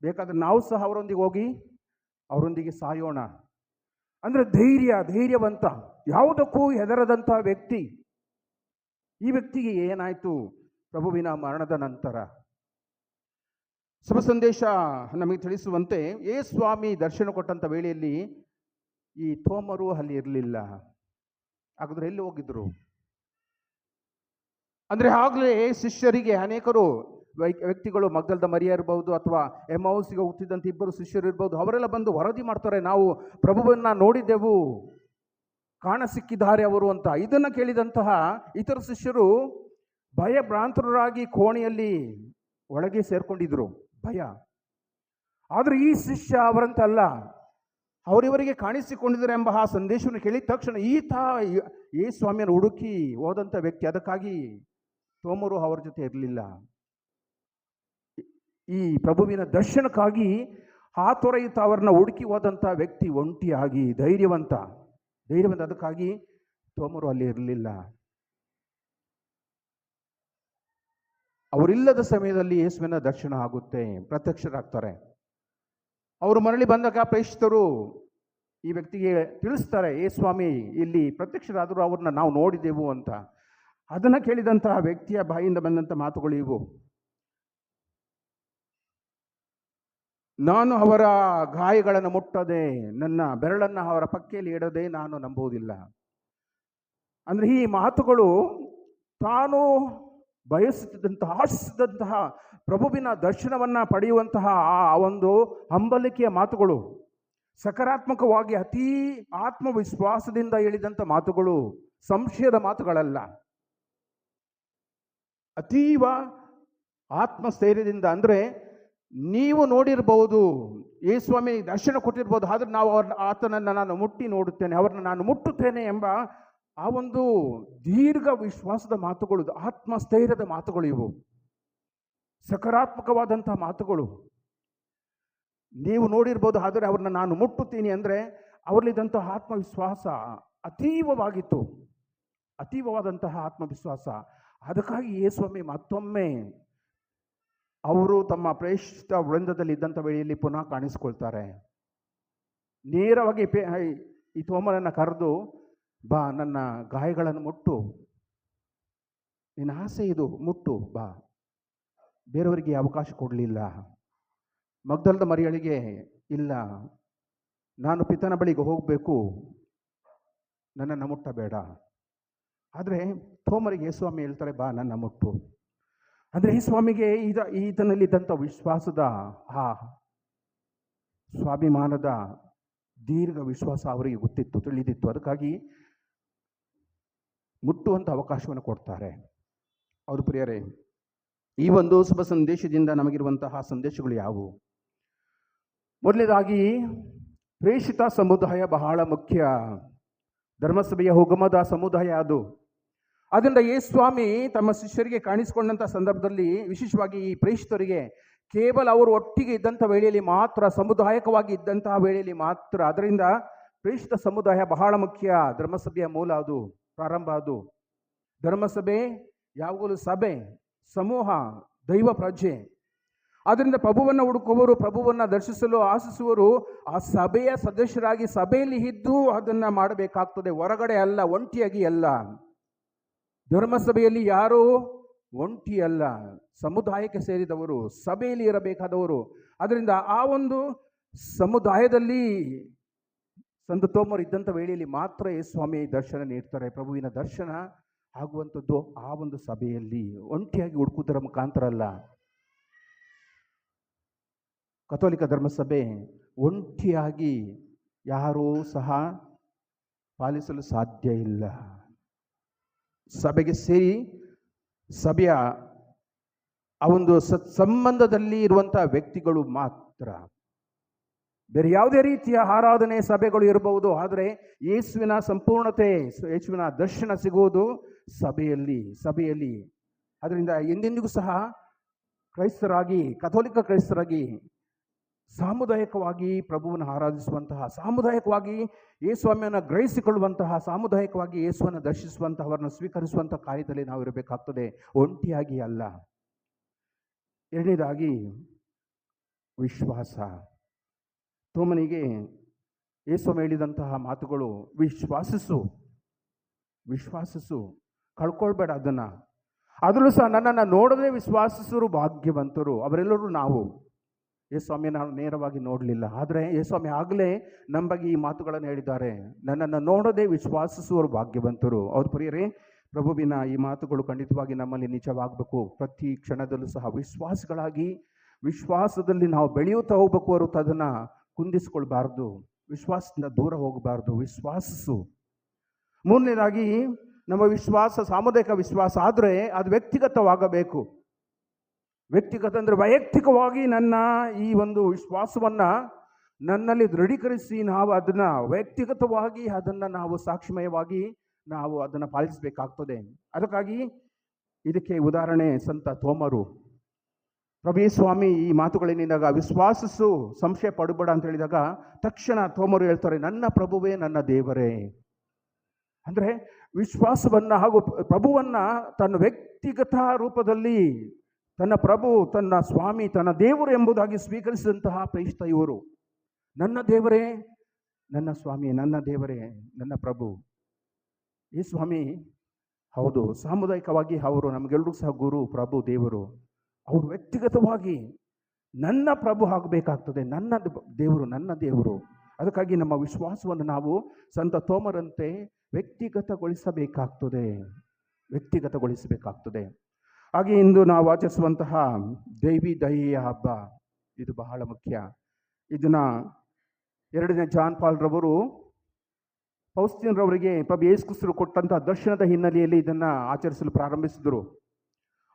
ಬೇಕಾದರೆ ನಾವು ಸಹ ಅವರೊಂದಿಗೆ ಹೋಗಿ ಅವರೊಂದಿಗೆ ಸಾಯೋಣ. ಅಂದರೆ ಧೈರ್ಯವಂತ, ಯಾವುದಕ್ಕೂ ಹೆದರದಂಥ ವ್ಯಕ್ತಿ. ಈ ವ್ಯಕ್ತಿಗೆ ಏನಾಯಿತು ಪ್ರಭುವಿನ ಮರಣದ ನಂತರ? ಶುಭ ಸಂದೇಶ ನಮಗೆ ತಿಳಿಸುವಂತೆ ಸ್ವಾಮಿ ದರ್ಶನ ಕೊಟ್ಟಂಥ ವೇಳೆಯಲ್ಲಿ ಈ ಥೋಮರು ಅಲ್ಲಿ ಇರಲಿಲ್ಲ. ಹಾಗಾದ್ರೆ ಎಲ್ಲಿ ಹೋಗಿದ್ರು? ಅಂದರೆ ಆಗಲೇ ಶಿಷ್ಯರಿಗೆ ಅನೇಕರು ವ್ಯಕ್ತಿಗಳು, ಮಗ್ದಲದ ಮರಿಯ ಇರ್ಬೋದು ಅಥವಾ ಎಮ್ಮೌಸಿಗೆ ಹೋಗ್ತಿದ್ದಂಥ ಇಬ್ಬರು ಶಿಷ್ಯರು ಇರ್ಬೋದು, ಅವರೆಲ್ಲ ಬಂದು ವರದಿ ಮಾಡ್ತಾರೆ, ನಾವು ಪ್ರಭುವನ್ನ ನೋಡಿದ್ದೆವು, ಕಾಣ ಸಿಕ್ಕಿದ್ದಾರೆ ಅವರು ಅಂತ. ಇದನ್ನು ಕೇಳಿದಂತಹ ಇತರ ಶಿಷ್ಯರು ಭಯಭ್ರಾಂತರಾಗಿ ಕೋಣೆಯಲ್ಲಿ ಒಳಗೆ ಸೇರ್ಕೊಂಡಿದ್ರು. ಭಯ. ಆದರೆ ಈ ಶಿಷ್ಯ ಅವರಂತಲ್ಲ, ಅವರಿವರಿಗೆ ಕಾಣಿಸಿಕೊಂಡಿದ್ದಾರೆ ಎಂಬ ಆ ಸಂದೇಶವನ್ನು ಕೇಳಿದ ತಕ್ಷಣ ಈತ ಸ್ವಾಮಿಯನ್ನು ಹುಡುಕಿ ಹೋದಂಥ ವ್ಯಕ್ತಿ. ಅದಕ್ಕಾಗಿ ಥೋಮರು ಅವರ ಜೊತೆ ಇರಲಿಲ್ಲ. ಈ ಪ್ರಭುವಿನ ದರ್ಶನಕ್ಕಾಗಿ ಹಾತೊರೆಯುತ್ತ ಅವರನ್ನ ಹುಡುಕಿ ಹೋದಂಥ ವ್ಯಕ್ತಿ ಒಂಟಿಯಾಗಿ ಧೈರ್ಯವಂತ. ಅದಕ್ಕಾಗಿ ಥೋಮರು ಅಲ್ಲಿ ಇರಲಿಲ್ಲ. ಅವರಿಲ್ಲದ ಸಮಯದಲ್ಲಿ ಯೇಸುವಿನ ದರ್ಶನ ಆಗುತ್ತೆ, ಪ್ರತ್ಯಕ್ಷರಾಗ್ತಾರೆ. ಅವರು ಮರಳಿ ಬಂದಾಗ ಪ್ರೇಷಿತರು ಈ ವ್ಯಕ್ತಿಗೆ ತಿಳಿಸ್ತಾರೆ, ಸ್ವಾಮಿ ಇಲ್ಲಿ ಪ್ರತ್ಯಕ್ಷರಾದರೂ ಅವ್ರನ್ನ ನಾವು ನೋಡಿದೆವು ಅಂತ. ಅದನ್ನು ಕೇಳಿದಂತಹ ವ್ಯಕ್ತಿಯ ಬಾಯಿಂದ ಬಂದಂಥ ಮಾತುಗಳು ಇವು: ನಾನು ಅವರ ಗಾಯಗಳನ್ನು ಮುಟ್ಟದೆ, ನನ್ನ ಬೆರಳನ್ನು ಅವರ ಪಕ್ಕೆಯಲ್ಲಿ ಇಡದೆ ನಾನು ನಂಬುವುದಿಲ್ಲ. ಅಂದರೆ ಈ ಮಾತುಗಳು ತಾನು ಆಶಿಸಿದಂತಹ ಪ್ರಭುವಿನ ದರ್ಶನವನ್ನು ಪಡೆಯುವಂತಹ ಆ ಒಂದು ಹಂಬಲಿಕೆಯ ಮಾತುಗಳು, ಸಕಾರಾತ್ಮಕವಾಗಿ ಅತೀ ಆತ್ಮವಿಶ್ವಾಸದಿಂದ ಹೇಳಿದಂಥ ಮಾತುಗಳು, ಸಂಶಯದ ಮಾತುಗಳಲ್ಲ. ಅತೀವ ಆತ್ಮಸ್ಥೈರ್ಯದಿಂದ. ಅಂದರೆ ನೀವು ನೋಡಿರ್ಬೋದು, ಸ್ವಾಮಿ ದರ್ಶನ ಕೊಟ್ಟಿರ್ಬೋದು, ಆದರೆ ನಾವು ಆತನನ್ನು ನಾನು ಮುಟ್ಟಿ ನೋಡುತ್ತೇನೆ, ಅವರನ್ನು ನಾನು ಮುಟ್ಟುತ್ತೇನೆ ಎಂಬ ಆ ಒಂದು ದೀರ್ಘ ವಿಶ್ವಾಸದ ಮಾತುಗಳು, ಆತ್ಮಸ್ಥೈರ್ಯದ ಮಾತುಗಳು ಇವು, ಸಕಾರಾತ್ಮಕವಾದಂಥ ಮಾತುಗಳು. ನೀವು ನೋಡಿರ್ಬೋದು, ಆದರೆ ಅವ್ರನ್ನ ನಾನು ಮುಟ್ಟುತ್ತೀನಿ ಅಂದರೆ ಅವರಲ್ಲಿದ್ದಂತಹ ಆತ್ಮವಿಶ್ವಾಸ ಅತೀವವಾದಂತಹ ಆತ್ಮವಿಶ್ವಾಸ. ಅದಕ್ಕಾಗಿ ಸ್ವಾಮಿ ಮತ್ತೊಮ್ಮೆ ಅವರು ತಮ್ಮ ಪ್ರೇಷಿತ ವೃಂದದಲ್ಲಿ ಇದ್ದಂಥ ವೇಳೆಯಲ್ಲಿ ಪುನಃ ಕಾಣಿಸ್ಕೊಳ್ತಾರೆ. ನೇರವಾಗಿ ಈ ಥೋಮನನ್ನು ಕರೆದು, ಬಾ, ನನ್ನ ಗಾಯಗಳನ್ನು ಮುಟ್ಟು, ನಿನ್ನ ಆಸೆ ಇದು, ಮುಟ್ಟು ಬಾ. ಬೇರೆಯವರಿಗೆ ಅವಕಾಶ ಕೊಡಲಿಲ್ಲ. ಮಗ್ದಲದ ಮರಿಯಳಿಗೆ, ಇಲ್ಲ, ನಾನು ಪಿತನ ಬಳಿಗೆ ಹೋಗಬೇಕು, ನನ್ನನ್ನು ಮುಟ್ಟಬೇಡ. ಆದರೆ ಥೋಮರಿಗೆ ಸ್ವಾಮಿ ಹೇಳ್ತಾರೆ, ಬಾ, ನನ್ನ ಮುಟ್ಟು. ಅಂದರೆ ಈ ಸ್ವಾಮಿಗೆ ಈತನಲ್ಲಿದ್ದಂಥ ವಿಶ್ವಾಸದ ಆ ಸ್ವಾಭಿಮಾನದ ದೀರ್ಘ ವಿಶ್ವಾಸ ಅವರಿಗೆ ಗೊತ್ತಿತ್ತು, ತಿಳಿದಿತ್ತು. ಅದಕ್ಕಾಗಿ ಮುಟ್ಟುವಂಥ ಅವಕಾಶವನ್ನು ಕೊಡ್ತಾರೆ. ಹೌದು ಪ್ರಿಯರೇ, ಈ ಒಂದು ಶುಭ ಸಂದೇಶದಿಂದ ನಮಗಿರುವಂತಹ ಸಂದೇಶಗಳು ಯಾವುವು? ಮೊದಲನೇದಾಗಿ, ಪ್ರೇಷಿತ ಸಮುದಾಯ ಬಹಳ ಮುಖ್ಯ. ಧರ್ಮಸಭೆಯ ಹುಗಮದ ಸಮುದಾಯ ಅದು. ಅದರಿಂದ ಸ್ವಾಮಿ ತಮ್ಮ ಶಿಷ್ಯರಿಗೆ ಕಾಣಿಸಿಕೊಂಡಂಥ ಸಂದರ್ಭದಲ್ಲಿ, ವಿಶೇಷವಾಗಿ ಈ ಪ್ರೇಷಿತರಿಗೆ, ಕೇವಲ ಅವರು ಒಟ್ಟಿಗೆ ಇದ್ದಂಥ ವೇಳೆಯಲ್ಲಿ ಮಾತ್ರ, ಸಮುದಾಯಕವಾಗಿ ಇದ್ದಂತಹ ವೇಳೆಯಲ್ಲಿ ಮಾತ್ರ. ಅದರಿಂದ ಪ್ರೇಷಿತ ಸಮುದಾಯ ಬಹಳ ಮುಖ್ಯ. ಧರ್ಮಸಭೆಯ ಮೂಲ ಅದು, ಪ್ರಾರಂಭ ಅದು. ಧರ್ಮಸಭೆ ಯಾವಾಗಲೂ ಸಭೆ, ಸಮೂಹ, ದೈವ ಪ್ರಜೆ. ಆದ್ದರಿಂದ ಪ್ರಭುವನ್ನು ಹುಡುಕುವವರು, ಪ್ರಭುವನ್ನು ದರ್ಶಿಸಲು ಆಶಿಸುವರು ಆ ಸಭೆಯ ಸದಸ್ಯರಾಗಿ ಸಭೆಯಲ್ಲಿ ಇದ್ದು ಅದನ್ನು ಮಾಡಬೇಕಾಗ್ತದೆ, ಹೊರಗಡೆ ಅಲ್ಲ, ಒಂಟಿಯಾಗಿ ಅಲ್ಲ. ಧರ್ಮಸಭೆಯಲ್ಲಿ ಯಾರೂ ಒಂಟಿ ಅಲ್ಲ, ಸಮುದಾಯಕ್ಕೆ ಸೇರಿದವರು, ಸಭೆಯಲ್ಲಿ ಇರಬೇಕಾದವರು. ಅದರಿಂದ ಆ ಒಂದು ಸಮುದಾಯದಲ್ಲಿ ಸಂತ ಥೋಮರು ಇದ್ದಂಥ ವೇಳೆಯಲ್ಲಿ ಮಾತ್ರ ಸ್ವಾಮಿ ದರ್ಶನ ನೀಡ್ತಾರೆ. ಪ್ರಭುವಿನ ದರ್ಶನ ಆಗುವಂಥದ್ದು ಆ ಒಂದು ಸಭೆಯಲ್ಲಿ, ಒಂಟಿಯಾಗಿ ಹುಡುಕುವುದರ ಮುಖಾಂತರ ಅಲ್ಲ. ಕಥೋಲಿಕ ಧರ್ಮಸಭೆ ಒಂಟಿಯಾಗಿ ಯಾರೂ ಸಹ ಪಾಲಿಸಲು ಸಾಧ್ಯ ಇಲ್ಲ. ಸಭೆಗೆ ಸೇರಿ ಸಭೆಯ ಆ ಒಂದು ಸಂಬಂಧದಲ್ಲಿ ಇರುವಂಥ ವ್ಯಕ್ತಿಗಳು ಮಾತ್ರ. ಬೇರೆ ಯಾವುದೇ ರೀತಿಯ ಆರಾಧನೆ ಸಭೆಗಳು ಇರಬಹುದು, ಆದರೆ ಯೇಸುವಿನ ಸಂಪೂರ್ಣತೆ, ಯೇಸುವಿನ ದರ್ಶನ ಸಿಗುವುದು ಸಭೆಯಲ್ಲಿ. ಅದರಿಂದ ಎಂದೆಂದಿಗೂ ಸಹ ಕ್ರೈಸ್ತರಾಗಿ, ಕಥೋಲಿಕ ಕ್ರೈಸ್ತರಾಗಿ ಸಾಮುದಾಯಿಕವಾಗಿ ಪ್ರಭುವನ್ನು ಆರಾಧಿಸುವಂತಹ, ಸಾಮುದಾಯಿಕವಾಗಿ ಯೇಸುವನ್ನು ಗ್ರಹಿಸಿಕೊಳ್ಳುವಂತಹ, ಸಾಮುದಾಯಿಕವಾಗಿ ಯೇಸುವನ್ನು ದರ್ಶಿಸುವಂತಹವರನ್ನು ಸ್ವೀಕರಿಸುವಂತಹ ಕಾರ್ಯದಲ್ಲಿ ನಾವು ಇರಬೇಕಾಗ್ತದೆ, ಒಂಟಿಯಾಗಿ ಅಲ್ಲ. ಎರಡನೇದಾಗಿ ವಿಶ್ವಾಸ. ಥೋಮನಿಗೆ ಯೇಸು ಹೇಳಿದಂತಹ ಮಾತುಗಳು, ವಿಶ್ವಾಸಿಸು, ಕಳ್ಕೊಳ್ಬೇಡ ಅದನ್ನು. ಅದರಲ್ಲೂ ಸಹ ನನ್ನನ್ನು ನೋಡದೆ ವಿಶ್ವಾಸಿಸರು ಭಾಗ್ಯವಂತರು. ಅವರೆಲ್ಲರೂ ನಾವು ಯೇಸ್ವಾಮಿ ನಾವು ನೇರವಾಗಿ ನೋಡಲಿಲ್ಲ, ಆದರೆ ಯೇಸ್ವಾಮಿ ಆಗಲೇ ನಮ್ಮ ಬಗ್ಗೆ ಈ ಮಾತುಗಳನ್ನು ಹೇಳಿದ್ದಾರೆ. ನನ್ನನ್ನು ನೋಡದೆ ವಿಶ್ವಾಸಿಸುವವರು ಭಾಗ್ಯವಂತರು. ಹೌದು ಪ್ರಿಯರೇ, ಪ್ರಭುವಿನ ಈ ಮಾತುಗಳು ಖಂಡಿತವಾಗಿ ನಮ್ಮಲ್ಲಿ ನಿಜವಾಗಬೇಕು. ಪ್ರತಿ ಕ್ಷಣದಲ್ಲೂ ಸಹ ವಿಶ್ವಾಸಗಳಾಗಿ ವಿಶ್ವಾಸದಲ್ಲಿ ನಾವು ಬೆಳೆಯುತ್ತಾ ಹೋಗ್ಬೇಕು, ಹೊರತು ಅದನ್ನು ಕುಂದಿಸ್ಕೊಳ್ಬಾರ್ದು, ವಿಶ್ವಾಸದಿಂದ ದೂರ ಹೋಗಬಾರ್ದು, ವಿಶ್ವಾಸಿಸು. ಮೂರನೇದಾಗಿ ನಮ್ಮ ವಿಶ್ವಾಸ ಸಾಮುದಾಯಿಕ ವಿಶ್ವಾಸ ಆದರೆ ಅದು ವ್ಯಕ್ತಿಗತವಾಗಬೇಕು. ವ್ಯಕ್ತಿಗತ ಅಂದರೆ ವೈಯಕ್ತಿಕವಾಗಿ ನನ್ನ ಈ ಒಂದು ವಿಶ್ವಾಸವನ್ನು ನನ್ನಲ್ಲಿ ದೃಢೀಕರಿಸಿ ನಾವು ಅದನ್ನು ವೈಯಕ್ತಿಗತವಾಗಿ ಅದನ್ನು ನಾವು ಸಾಕ್ಷಿಮಯವಾಗಿ ನಾವು ಅದನ್ನು ಪಾಲಿಸಬೇಕಾಗ್ತದೆ. ಅದಕ್ಕಾಗಿ ಇದಕ್ಕೆ ಉದಾಹರಣೆ ಸಂತ ತೋಮರು. ಪ್ರಭು ಸ್ವಾಮಿ ಈ ಮಾತುಗಳೇನಿದಾಗ ವಿಶ್ವಾಸಿಸು, ಸಂಶಯ ಪಡಬೇಡ ಅಂತ ಹೇಳಿದಾಗ ತಕ್ಷಣ ತೋಮರು ಹೇಳ್ತಾರೆ, ನನ್ನ ಪ್ರಭುವೇ ನನ್ನ ದೇವರೇ. ಅಂದರೆ ವಿಶ್ವಾಸವನ್ನು ಹಾಗೂ ಪ್ರಭುವನ್ನು ತನ್ನ ವ್ಯಕ್ತಿಗತ ರೂಪದಲ್ಲಿ ತನ್ನ ಪ್ರಭು, ತನ್ನ ಸ್ವಾಮಿ, ತನ್ನ ದೇವರು ಎಂಬುದಾಗಿ ಸ್ವೀಕರಿಸಿದಂತಹ ಪ್ರೇಷಿತ ಇವರು. ನನ್ನ ದೇವರೇ ನನ್ನ ಸ್ವಾಮಿ, ನನ್ನ ದೇವರೇ ನನ್ನ ಪ್ರಭು. ಈ ಸ್ವಾಮಿ ಹೌದು, ಸಾಮುದಾಯಿಕವಾಗಿ ಅವರು ನಮಗೆಲ್ಲರೂ ಸಹ ಗುರು, ಪ್ರಭು, ದೇವರು. ಅವರು ವ್ಯಕ್ತಿಗತವಾಗಿ ನನ್ನ ಪ್ರಭು ಆಗಬೇಕಾಗ್ತದೆ, ನನ್ನ ದೇವರು ನನ್ನ ದೇವರು. ಅದಕ್ಕಾಗಿ ನಮ್ಮ ವಿಶ್ವಾಸವನ್ನು ನಾವು ಸಂತ ತೋಮರಂತೆ ವ್ಯಕ್ತಿಗತಗೊಳಿಸಬೇಕಾಗ್ತದೆ. ಹಾಗೆ ಇಂದು ನಾವು ಆಚರಿಸುವಂತಹ ದೈವಿ ದಯೆಯ ಹಬ್ಬ ಇದು ಬಹಳ ಮುಖ್ಯ. ಇದನ್ನು 2ನೇ ಜಾನ್ ಪಾಲ್ ರವರು ಫೌಸ್ಟಿನ್ ರವರಿಗೆ ಪ್ರಭು ಯೇಸು ಕ್ರಿಸ್ತರು ಕೊಟ್ಟಂತಹ ದರ್ಶನದ ಹಿನ್ನೆಲೆಯಲ್ಲಿ ಇದನ್ನು ಆಚರಿಸಲು ಪ್ರಾರಂಭಿಸಿದರು.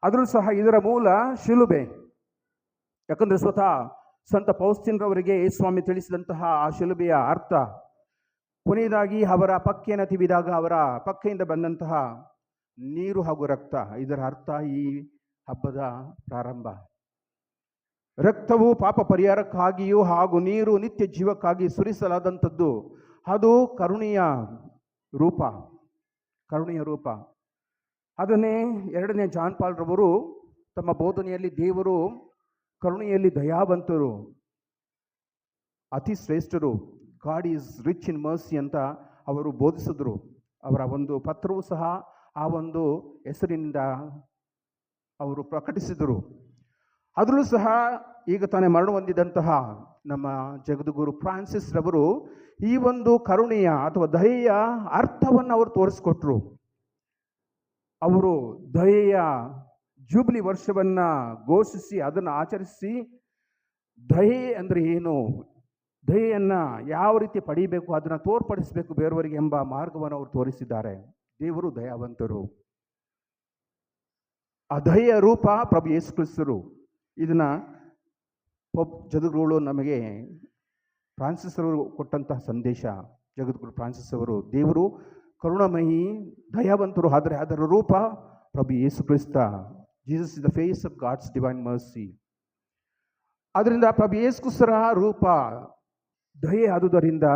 ಅದರಲ್ಲೂ ಸಹ ಇದರ ಮೂಲ ಶಿಲುಬೆ. ಯಾಕಂದರೆ ಸ್ವತಃ ಸಂತ ಫೌಸ್ಟಿನ್ ರವರಿಗೆ ಯೇಸುಸ್ವಾಮಿ ತಿಳಿಸಿದಂತಹ ಆ ಶಿಲುಬೆಯ ಅರ್ಥ, ಕೊನೆಯದಾಗಿ ಅವರ ಪಕ್ಕೆಯನ್ನು ತಿವಿದಾಗ ಅವರ ಪಕ್ಕೆಯಿಂದ ಬಂದಂತಹ ನೀರು ಹಾಗೂ ರಕ್ತ, ಇದರ ಅರ್ಥ ಈ ಹಬ್ಬದ ಪ್ರಾರಂಭ. ರಕ್ತವು ಪಾಪ ಪರಿಹಾರಕ್ಕಾಗಿಯೂ ಹಾಗೂ ನೀರು ನಿತ್ಯ ಜೀವಕ್ಕಾಗಿ ಸುರಿಸಲಾದಂಥದ್ದು. ಅದು ಕರುಣೆಯ ರೂಪ. ಅದನ್ನೇ 2ನೇ ಜಾನ್ ಪಾಲ್ ರವರು ತಮ್ಮ ಬೋಧನೆಯಲ್ಲಿ ದೇವರು ಕರುಣೆಯಲ್ಲಿ ದಯಾವಂತರು, ಅತಿ ಶ್ರೇಷ್ಠರು, God is rich in mercy ಅಂತ ಅವರು ಬೋಧಿಸಿದ್ರು. ಅವರ ಒಂದು ಪತ್ರವೂ ಸಹ ಆ ಒಂದು ಹೆಸರಿನಿಂದ ಅವರು ಪ್ರಕಟಿಸಿದರು. ಅದರಲ್ಲೂ ಸಹ ಈಗ ತಾನೇ ಮರಣ ಹೊಂದಿದಂತಹ ನಮ್ಮ ಜಗದ್ಗುರು ಫ್ರಾನ್ಸಿಸ್ ರವರು ಈ ಒಂದು ಕರುಣೆಯ ಅಥವಾ ದಯೆಯ ಅರ್ಥವನ್ನು ಅವರು ತೋರಿಸ್ಕೊಟ್ರು. ಅವರು ದಯೆಯ ಜೂಬ್ಲಿ ವರ್ಷವನ್ನು ಘೋಷಿಸಿ ಅದನ್ನು ಆಚರಿಸಿ ದಯೆ ಅಂದರೆ ಏನು, ದಯೆಯನ್ನು ಯಾವ ರೀತಿ ಪಡೀಬೇಕು, ಅದನ್ನು ತೋರ್ಪಡಿಸಬೇಕು ಬೇರೆಯವರಿಗೆ ಎಂಬ ಮಾರ್ಗವನ್ನು ಅವರು ತೋರಿಸಿದ್ದಾರೆ. ದೇವರು ದಯಾವಂತರು. ಆ ದಯೆಯ ರೂಪ ಪ್ರಭು ಯೇಸು ಕ್ರಿಸ್ತರು. ಇದನ್ನು ಜಗದ್ಗುರುಗಳು ನಮಗೆ ಫ್ರಾನ್ಸಿಸ್ ಅವರು ಕೊಟ್ಟಂತಹ ಸಂದೇಶ. ಜಗದ್ಗುರು ಫ್ರಾನ್ಸಿಸ್ ಅವರು ದೇವರು ಕರುಣಮಯಿ ದಯಾವಂತರು, ಆದರೆ ಅದರ ರೂಪ ಪ್ರಭು Yesu Krista. Jesus is the face of God's divine mercy. ಆದ್ದರಿಂದ ಪ್ರಭು ಯೇಸು ಕ್ರಿಸ್ತರ ರೂಪ ದಯೆ. ಆದುದರಿಂದ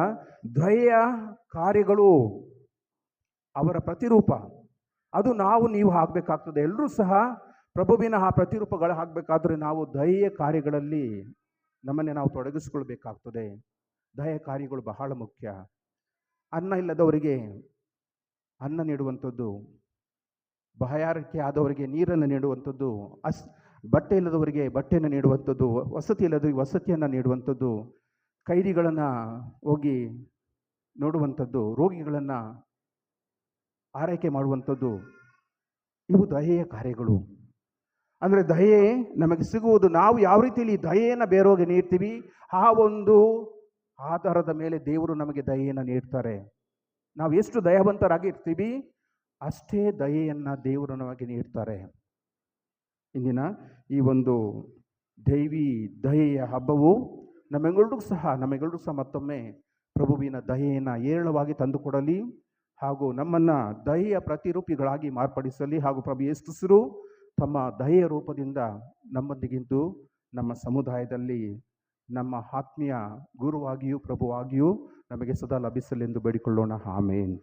ದಯೆಯ ಕಾರ್ಯಗಳು ಅವರ ಪ್ರತಿರೂಪ. ಅದು ನಾವು ನೀವು ಆಗಬೇಕಾಗ್ತದೆ. ಎಲ್ಲರೂ ಸಹ ಪ್ರಭುವಿನ ಆ ಪ್ರತಿರೂಪಗಳು ಆಗಬೇಕಾದ್ರೆ ನಾವು ದಯೆಯ ಕಾರ್ಯಗಳಲ್ಲಿ ನಮ್ಮನ್ನೇ ನಾವು ತೊಡಗಿಸ್ಕೊಳ್ಬೇಕಾಗ್ತದೆ. ದಯೆಯ ಕಾರ್ಯಗಳು ಬಹಳ ಮುಖ್ಯ. ಅನ್ನ ಇಲ್ಲದವರಿಗೆ ಅನ್ನ ನೀಡುವಂಥದ್ದು, ಬಾಯಾರಿಕೆ ಆದವರಿಗೆ ನೀರನ್ನು ನೀಡುವಂಥದ್ದು, ಬಟ್ಟೆ ಇಲ್ಲದವರಿಗೆ ಬಟ್ಟೆಯನ್ನು ನೀಡುವಂಥದ್ದು, ವಸತಿ ಇಲ್ಲದವರಿಗೆ ವಸತಿಯನ್ನು ನೀಡುವಂಥದ್ದು, ಕೈದಿಗಳನ್ನು ಹೋಗಿ ನೋಡುವಂಥದ್ದು, ರೋಗಿಗಳನ್ನು ಆರೈಕೆ ಮಾಡುವಂಥದ್ದು, ಇವು ದಯೆಯ ಕಾರ್ಯಗಳು. ಅಂದರೆ ದಯೆ ನಮಗೆ ಸಿಗುವುದು ನಾವು ಯಾವ ರೀತಿಯಲ್ಲಿ ದಯೆಯನ್ನು ಬೇರೆಯವರಿಗೆ ನೀಡ್ತೀವಿ, ಆ ಒಂದು ಆಧಾರದ ಮೇಲೆ ದೇವರು ನಮಗೆ ದಯೆಯನ್ನು ನೀಡ್ತಾರೆ. ನಾವು ಎಷ್ಟು ದಯಾವಂತರಾಗಿರ್ತೀವಿ ಅಷ್ಟೇ ದಯೆಯನ್ನು ದೇವರು ನಮಗೆ ನೀಡ್ತಾರೆ. ಇಂದಿನ ಈ ಒಂದು ದೈವಿ ದಯೆಯ ಹಬ್ಬವು ನಮ್ಮೆಲ್ಲರಿಗೂ ಸಹ ಮತ್ತೊಮ್ಮೆ ಪ್ರಭುವಿನ ದಯೆಯನ್ನು ಏರಳವಾಗಿ ತಂದುಕೊಡಲಿ ಹಾಗೂ ನಮ್ಮನ್ನು ದಯೆಯ ಪ್ರತಿರೂಪಿಗಳಾಗಿ ಮಾರ್ಪಡಿಸಲಿ. ಹಾಗೂ ಪ್ರಭು ಯೇಸು ಕ್ರಿಸ್ತರು ತಮ್ಮ ದಯೆಯ ರೂಪದಿಂದ ನಮ್ಮೊಂದಿಗಿದ್ದು ನಮ್ಮ ಸಮುದಾಯದಲ್ಲಿ ನಮ್ಮ ಆತ್ಮೀಯ ಗುರುವಾಗಿಯೂ ಪ್ರಭುವಾಗಿಯೂ ನಮಗೆ ಸದಾ ಲಭಿಸಲೆಂದು ಬೇಡಿಕೊಳ್ಳೋಣ. ಆಮೇನ್.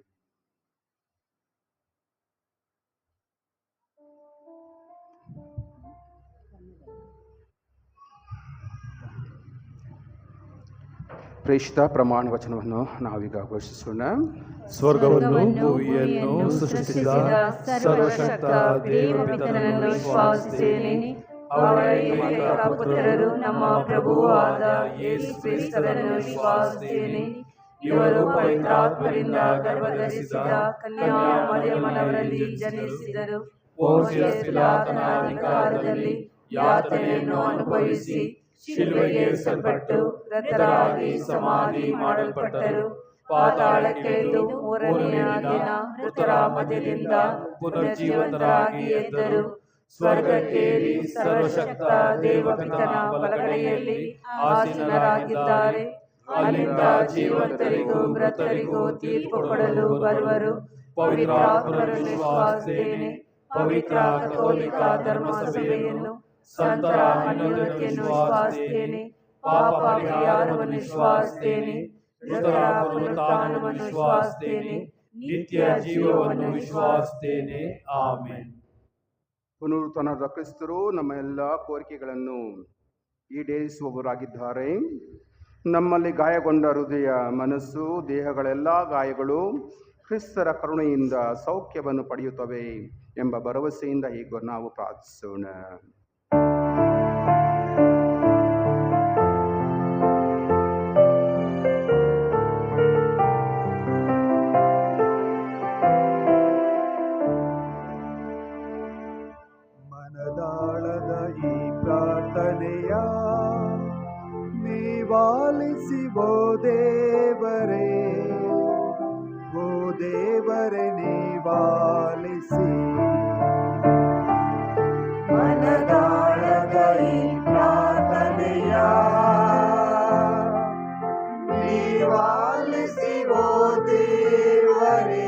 ಪ್ರೇಷಿತ ಪ್ರಮಾಣ ವಚನವನ್ನು ನಾವೀಗ ಘೋಷಿಸೋಣ. ಸ್ವರ್ಗವನ್ನು ಭೂಮಿಯನ್ನು ಸೃಷ್ಟಿಸಿದ ಸರ್ವಶಕ್ತ ದೇವಪಿತನನ್ನು ವಿಶ್ವಾಸಿಸುತ್ತೇನೆ. ಅವರ ಏಕೈಕ ಪುತ್ರರು ನಮ್ಮ ಪ್ರಭುವೂ ಆದ ಯೇಸು ಕ್ರಿಸ್ತರನ್ನು ವಿಶ್ವಾಸಿಸುತ್ತೇನೆ. ಇವರು ಪವಿತ್ರಾತ್ಮರಿಂದ ಗರ್ಭಧರಿಸಿದ ಕನ್ಯಾ ಮರಿಯಮ್ಮನವರಲ್ಲಿ ಜನಿಸಿದರು. ಪೋಂತಿಯಸ್ ಪಿಲಾತನ ಅಧಿಕಾರದಲ್ಲಿ ಯಾತನೆಯನ್ನು ಅನುಭವಿಸಿ ಶಿಲುಬೆಗೆ ಏರಿಸಲ್ಪಟ್ಟು ಮೃತರಾಗಿ ಸಮಾಧಿ ಮಾಡಲ್ಪಟ್ಟರು. ಪಾತಾಳಕ್ಕೆ ಇಳಿದು ಮೂರನೆಯ ದಿನ ಮೃತರ ಮಧ್ಯದಿಂದ ಪುನರ್ಜೀವಂತರಾಗಿ ಎದ್ದರು. ಸ್ವರ್ಗಕ್ಕೇರಿ ಸರ್ವಶಕ್ತ ದೇವಪಿತನ ಬಲಗಡೆಯಲ್ಲಿ ಆಸೀನರಾಗಿದ್ದಾರೆ. ಅಲ್ಲಿಂದ ಜೀವಂತರಿಗೂ ಮೃತರಿಗೂ ತೀರ್ಪು ಕೊಡಲು ಬರುವರು. ಪವಿತ್ರಾತ್ಮರನ್ನು ವಿಶ್ವಾಸಿಸುತ್ತೇನೆ. ಪವಿತ್ರ ಕಥೋಲಿಕ ಧರ್ಮಸಭೆಯನ್ನು ಸಂತರ ಅನ್ಯೋನ್ಯತೆಯನ್ನು ವಿಶ್ವಾಸಿಸುತ್ತೇನೆ. ಪಾಪ ಪರಿಹಾರವನ್ನು ವಿಶ್ವಾಸಿಸುತ್ತೇನೆ. ಮೃತರ ಪುನರುತ್ಥಾನವನ್ನು ವಿಶ್ವಾಸಿಸುತ್ತೇನೆ. ನಿತ್ಯ ಜೀವವನ್ನು ವಿಶ್ವಾಸಿಸುತ್ತೇನೆ. ಆಮೆನ್. ಪುನರುತ್ಥಾನದ ಕ್ರಿಸ್ತರು ನಮ್ಮ ಎಲ್ಲ ಕೋರಿಕೆಗಳನ್ನು ಈಡೇರಿಸುವವರಾಗಿದ್ದಾರೆ. ನಮ್ಮಲ್ಲಿ ಗಾಯಗೊಂಡ ಹೃದಯ, ಮನಸ್ಸು, ದೇಹಗಳೆಲ್ಲ ಗಾಯಗಳು ಕ್ರಿಸ್ತರ ಕರುಣೆಯಿಂದ ಸೌಖ್ಯವನ್ನು ಪಡೆಯುತ್ತವೆ ಎಂಬ ಭರವಸೆಯಿಂದ ಹೀಗೆ ನಾವು ಪ್ರಾರ್ಥಿಸೋಣ. ಮನದಾಳದ ಈ ಪ್ರಾರ್ಥನೆಯ ನೀವಾಲಿಸಿ ಓ ದೇವರೇ, ಓ ದೇವರೇ ನೀವಾಲಿಸಿ. ಮನದಾಳದ ಈ ಪ್ರಾರ್ಥನೆಯ ನೀವಾಲಿಸಿ ಓ ದೇವರೇ,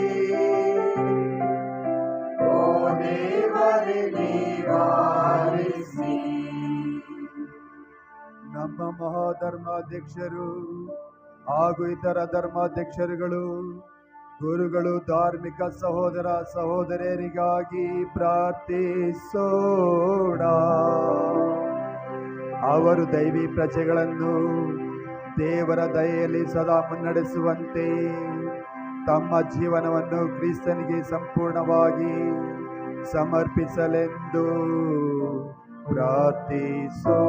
ಓ ದೇವರೇ ನೀವಾಲಿಸಿ. ನಮ್ಮ ಮಹಾಧರ್ಮಾಧ್ಯಕ್ಷರು ಹಾಗೂ ಇತರ ಧರ್ಮಾಧ್ಯಕ್ಷರುಗಳು, ಗುರುಗಳು, ಧಾರ್ಮಿಕ ಸಹೋದರ ಸಹೋದರಿಯರಿಗಾಗಿ ಪ್ರಾರ್ಥಿಸೋಣ. ಅವರು ದೈವಿ ಪ್ರಜೆಗಳನ್ನು ದೇವರ ದಯೆಯಲ್ಲಿ ಸದಾ ಮುನ್ನಡೆಸುವಂತೆ ತಮ್ಮ ಜೀವನವನ್ನು ಕ್ರಿಸ್ತನಿಗೆ ಸಂಪೂರ್ಣವಾಗಿ ಸಮರ್ಪಿಸಲೆಂದು ಪ್ರಾರ್ಥಿಸೋಣ.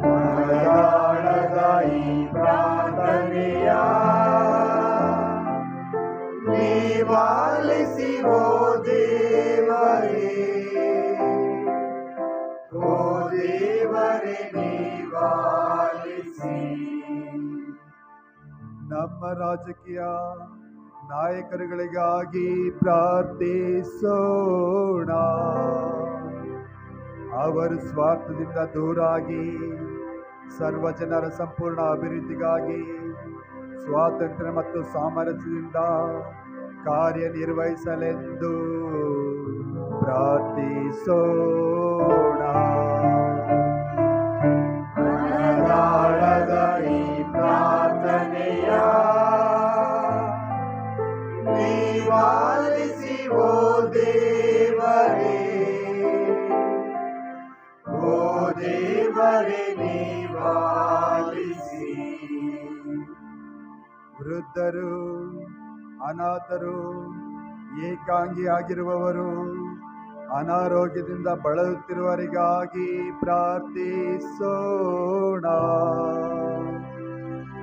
ಮನದಾಳದ ಈ ಪ್ರಾರ್ಥನೆಯ ನೀವಾಲಿಸಿ ಓ ದೇವರೇ, ಓ ದೇವರೇ ನೀವಾಲಿಸಿ. ನಮ್ಮ ರಾಜಕೀಯ ನಾಯಕರುಗಳಿಗಾಗಿ ಪ್ರಾರ್ಥಿಸೋಣ. ಅವರು ಸ್ವಾರ್ಥದಿಂದ ದೂರಾಗಿ ಸರ್ವ ಜನರ ಸಂಪೂರ್ಣ ಅಭಿವೃದ್ಧಿಗಾಗಿ ಸ್ವಾತಂತ್ರ್ಯ ಮತ್ತು ಸಾಮರಸ್ಯದಿಂದ ಕಾರ್ಯನಿರ್ವಹಿಸಲೆಂದು ಪ್ರಾರ್ಥಿಸೋಣ. ಮನದಾಳದ ಈ ಪ್ರಾರ್ಥನೆಯ ನೀವಾಲಿಸಿ ಓ ದೇವರೇ, ಓ ದೇವರೇ ನೀವಾಲಿಸಿ. ವೃದ್ಧರು, ಅನಾಥರು, ಏಕಾಂಗಿಯಾಗಿರುವವರು, ಅನಾರೋಗ್ಯದಿಂದ ಬಳಲುತ್ತಿರುವವರಿಗಾಗಿ ಪ್ರಾರ್ಥಿಸೋಣ.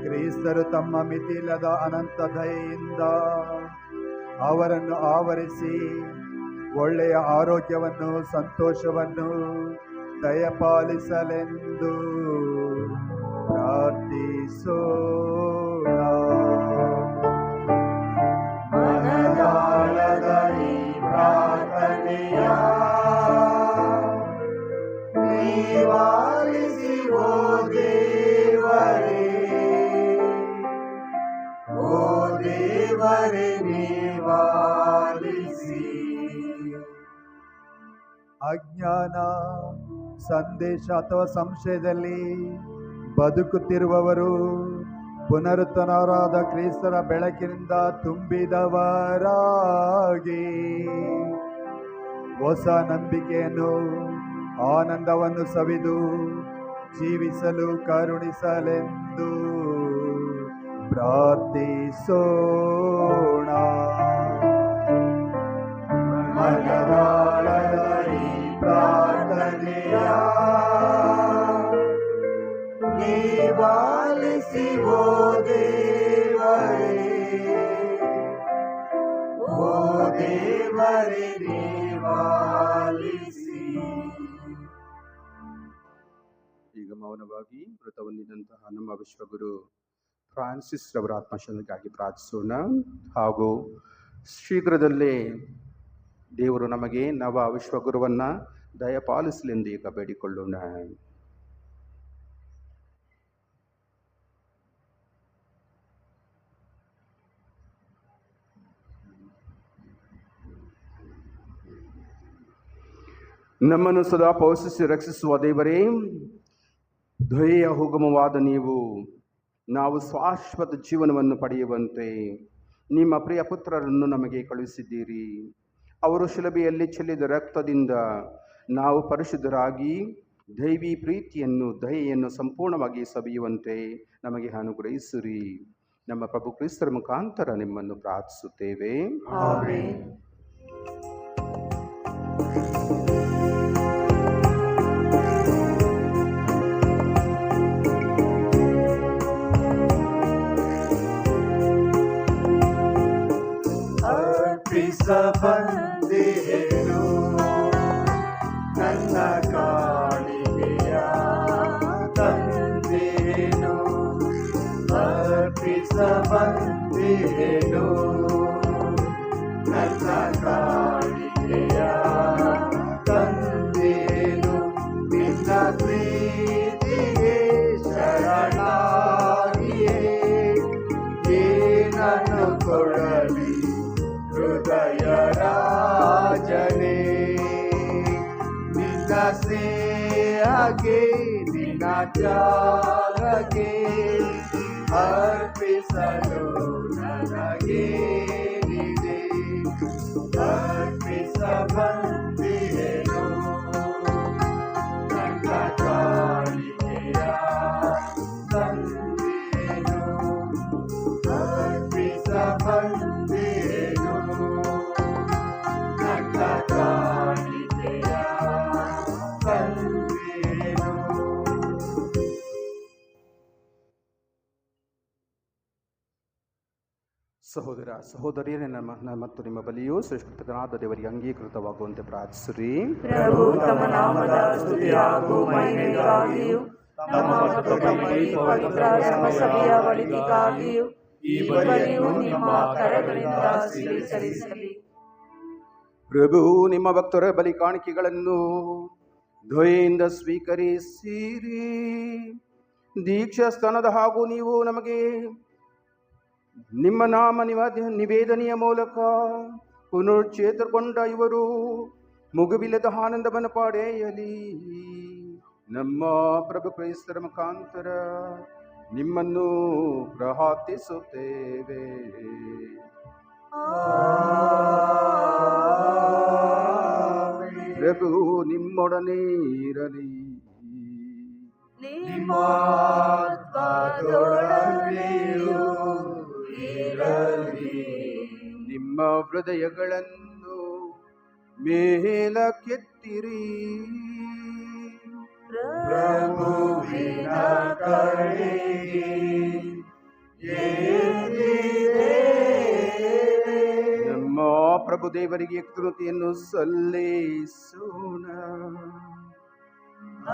ಕ್ರಿಸ್ತರು ತಮ್ಮ ಮಿತಿಯಿಲ್ಲದ ಅನಂತ ದಯೆಯಿಂದ ಅವರನ್ನು ಆವರಿಸಿ ಒಳ್ಳೆಯ ಆರೋಗ್ಯವನ್ನು, ಸಂತೋಷವನ್ನು ದಯಪಾಲಿಸಲೆಂದು ಪ್ರಾರ್ಥಿಸೋಣ. ಮನದಾಳದ ಈ ಪ್ರಾರ್ಥನೆಯ ನೀವಾಲಿಸಿ ಓ ದೇವರೇ, ಓ ದೇವರೇ ನೀವಾಲಿಸಿ. ಅಜ್ಞಾನ, ಸಂದೇಶ ಅಥವಾ ಸಂಶಯದಲ್ಲಿ ಬದುಕುತ್ತಿರುವವರು ಪುನರುತ್ಥಾನರಾದ ಕ್ರಿಸ್ತರ ಬೆಳಕಿನಿಂದ ತುಂಬಿದವರಾಗಿ ಹೊಸ ನಂಬಿಕೆಯನ್ನು, ಆನಂದವನ್ನು ಸವಿದು ಜೀವಿಸಲು ಕರುಣಿಸಲೆಂದು ಪ್ರಾರ್ಥಿಸೋಣ. ಮನದಾಳದ ನೀವಾಲಿಸಿ ಓ ದೇವರೇ, ಓ ದೇವರೇ ನೀವಾಲಿಸಿ. ಈಗ ಮೌನವಾಗಿ ಮೃತ ಹೊಂದಿದಂತಹ ನಮ್ಮ ವಿಶ್ವಗುರು ಫ್ರಾನ್ಸಿಸ್ ರವರ ಆತ್ಮಶಾಂತಿಗಾಗಿ ಪ್ರಾರ್ಥಿಸೋಣ. ಹಾಗೂ ಶೀಘ್ರದಲ್ಲೇ ದೇವರು ನಮಗೆ ನವ ವಿಶ್ವಗುರುವನ್ನು ದಯಪಾಲಿಸಲೆಂದು ಈಗ ಬೇಡಿಕೊಳ್ಳೋಣ. ನಮ್ಮನ್ನು ಸದಾ ಪೋಷಿಸಿ ರಕ್ಷಿಸುವ ದೇವರೇ, ಧ್ಯೇಯ ಹುಗುಮವಾದ ನೀವು ನಾವು ಶಾಶ್ವತ ಜೀವನವನ್ನು ಪಡೆಯುವಂತೆ ನಿಮ್ಮ ಪ್ರಿಯ ಪುತ್ರರನ್ನು ನಮಗೆ ಕಳುಹಿಸಿದ್ದೀರಿ. ಅವರು ಶಿಲುಬೆಯಲ್ಲಿ ಚೆಲ್ಲಿದ ರಕ್ತದಿಂದ ನಾವು ಪರಿಶುದ್ಧರಾಗಿ ದೈವಿ ಪ್ರೀತಿಯನ್ನು ದಯೆಯನ್ನು ಸಂಪೂರ್ಣವಾಗಿ ಸವಿಯುವಂತೆ ನಮಗೆ ಅನುಗ್ರಹಿಸಿರಿ. ನಮ್ಮ ಪ್ರಭು ಕ್ರಿಸ್ತರ ಮುಖಾಂತರ ನಿಮ್ಮನ್ನು ಪ್ರಾರ್ಥಿಸುತ್ತೇವೆ. ಆಮೆನ್. ಬಂದೇನು ನನ್ನ ಕಾಣಿಕೆಯ ತಂದೇನು, ಅರ್ಪಿಸ ಬಂದೇನು ನನ್ನ ಕಾಣಿಕೆಯ ತಂದೇನು, ನಿನ್ನ ಪ್ರೀತಿಗೆ ಶರಣಾಗಿಯೇ ಏನನ್ನು ಕೊಡಲಿ ಹೃದಯ ರಾಜನೇ, ನಿನ್ನ ಸ್ನೇಹಕ್ಕೆ ನಿನ್ನ ತ್ಯಾಗಕ್ಕೆ ಅರ್ಪಿಸಲು ನನಗೇನಿದೆ, ಅರ್ಪಿಸ ಬಂದೇನು ನನ್ನ ಕಾಣಿಕೆಯ ತಂದೇನು, ಅರ್ಪಿಸ ಬಂದೇನು ನನ್ನ ಕಾಣಿಕೆಯ ತಂದೇನು. ಸಹೋದರ ಸಹೋದರಿಯರೇ, ಮತ್ತು ನಿಮ್ಮ ಬಲಿಯು ಶ್ರೇಷ್ಠನಾದ ದೇವರಿಗೆ ಅಂಗೀಕೃತವಾಗುವಂತೆ ಪ್ರಾರ್ಥಿಸಿರಿ. ಪ್ರಭು ತಮ್ಮ ನಾಮದ ಸ್ತುತಿ ಹಾಗೂ ಮಹಿಮೆಗಾಗಿಯೂ ನಮ್ಮ ಮತ್ತು ನಮ್ಮ ಈ ಪವಿತ್ರ ಸಭೆಯ ಒಳಿತಿಗಾಗಿಯೂ ಈ ಬಲಿಯು ನಿಮ್ಮ ಕರಗಳಿಂದ ಸ್ವೀಕರಿಸಲಿ. ಪ್ರಭು ನಿಮ್ಮ ಭಕ್ತರ ಬಲಿ ಕಾಣಿಕೆಗಳನ್ನು ದಯೆಯಿಂದ ಸ್ವೀಕರಿಸಿರಿ. ದೀಕ್ಷಾ ಸ್ಥಾನದ ಹಾಗೂ ನೀವು ನಮಗೆ ನಿಮ್ಮ ನಾಮ ನಿವೇದನೆಯ ಮೂಲಕ ಪುನರುಚ್ಚೇತಗೊಂಡ ಇವರು ಮುಗುಬಿಲ್ಲದ ಆನಂದವನ್ನು ಪಡೆಯಲಿ. ನಮ್ಮ ಪ್ರಭು ಕ್ರೈಸ್ತರ ಮುಖಾಂತರ ನಿಮ್ಮನ್ನು ಪ್ರಾರ್ಥಿಸುತ್ತೇವೆ. ಪ್ರಭು ನಿಮ್ಮೊಡನೆ ಇರಲಿ. ನಿಮ್ಮ ಹೃದಯಗಳನ್ನು ಮೇಲಕ್ಕೆತ್ತಿರಿ. ಪ್ರಭುವಿನ ಕಡೆಗೆ ನಮ್ಮ ಪ್ರಭು ದೇವರಿಗೆ ಕೃತಿಯನ್ನು ಸಲ್ಲಿಸೋಣ.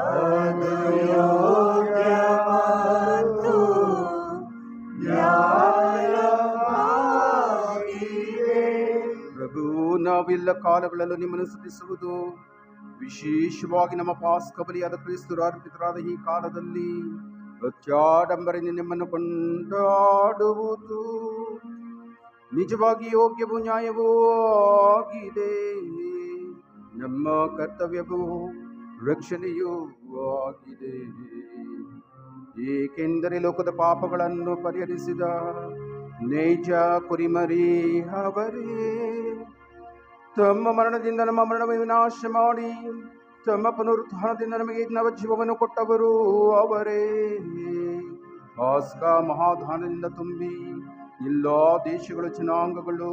ಅದು ಯೋಗ್ಯ ಮತ್ತು ನ್ಯಾಯವಾಗಿದೆ. ಪ್ರಭು ನಾವೆಲ್ಲ ಕಾಲಗಳಲ್ಲೂ ನಿಮ್ಮನ್ನು ಸ್ತುತಿಸುವುದು, ವಿಶೇಷವಾಗಿ ನಮ್ಮ ಪಾಸ್ಕ ಬಲಿಯಾದ ಕ್ರಿಸ್ತರು ಅರ್ಪಿತರಾದ ಈ ಕಾಲದಲ್ಲಿ ಅತ್ಯಾಡಂಬರದಿಂದ ನಿಮ್ಮನ್ನು ಕೊಂಡಾಡುವುದು ನಿಜವಾಗಿ ಯೋಗ್ಯವೂ ನ್ಯಾಯವೂ ಆಗಿದೆ. ನಮ್ಮ ಕರ್ತವ್ಯವೂ ರಕ್ಷಣೆಯೂ ಆಗಿದೆ. ಏಕೆಂದರೆ ಲೋಕದ ಪಾಪಗಳನ್ನು ಪರಿಹರಿಸಿದ ನೈಜ ಕುರಿಮರಿ ಅವರೇ, ತಮ್ಮ ಮರಣದಿಂದ ನಮ್ಮ ಮರಣವನ್ನು ವಿನಾಶ ಮಾಡಿ ತಮ್ಮ ಪುನರುತ್ಥಾನದಿಂದ ನಮಗೆ ನವಜೀವವನ್ನು ಕೊಟ್ಟವರು ಅವರೇ. ಪಾಸ್ಕ ಮಹಾದಾನದಿಂದ ತುಂಬಿ ಎಲ್ಲ ದೇಶಗಳು ಜನಾಂಗಗಳು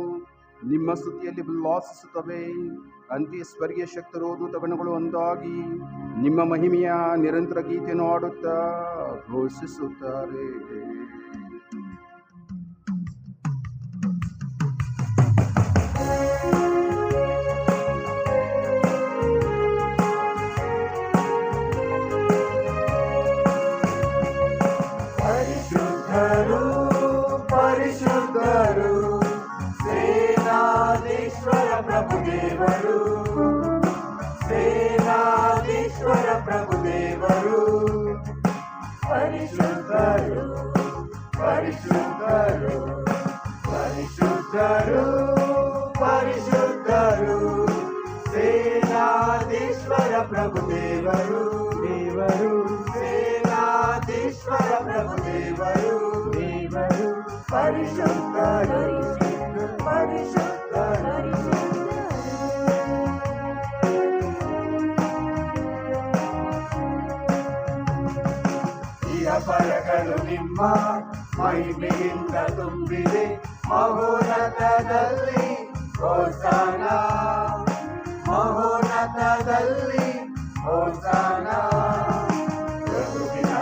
ನಿಮ್ಮ ಸ್ತುತಿಯಲ್ಲಿ ಉಲ್ಲಾಸಿಸುತ್ತವೆ. ಅಂತ್ಯ ಸ್ವರ್ಗೀಯ ಶಕ್ತರು ದೂತಗಣಗಳು ಒಂದಾಗಿ ನಿಮ್ಮ ಮಹಿಮೆಯ ನಿರಂತರ ಗೀತೆಯನ್ನು ಆಡುತ್ತಾ ಘೋಷಿಸುತ್ತಾರೆ. ಪರಿಶುದ್ಧರು ಪರಿಶುದ್ಧರು ಸೇನಾಧೀಶ್ವರ ಪ್ರಭುದೇವರು, ಸೇನಾಧೀಶ್ವರ ಪ್ರಭುದೇವರು. ಪರಿಶುದ್ಧರು ಪರಿಶುದ್ಧರು ಪರಿಶುದ್ಧರು ಪರಿಶುದ್ಧರು ಸೇನಾಧೀಶ್ವರ ಪ್ರಭುದೇವರು, ದೇವರು ಸೇನಾಧೀಶ್ವರ ಪ್ರಭುದೇವರು, ದೇವರು. ಪರಿಶುದ್ಧರು ಪರಿಶುದ್ಧರು ಪರಗಳು ನಿಮ್ಮ ಮಹಿಮೆಯಿಂದ ತುಂಬಿದೆ, ಮಹೋನ್ನತದಲ್ಲಿ ಹೋಸಾನ, ಮಹೋನ್ನತದಲ್ಲಿ ಹೋಸಾನ. ಪ್ರಭುವಿನ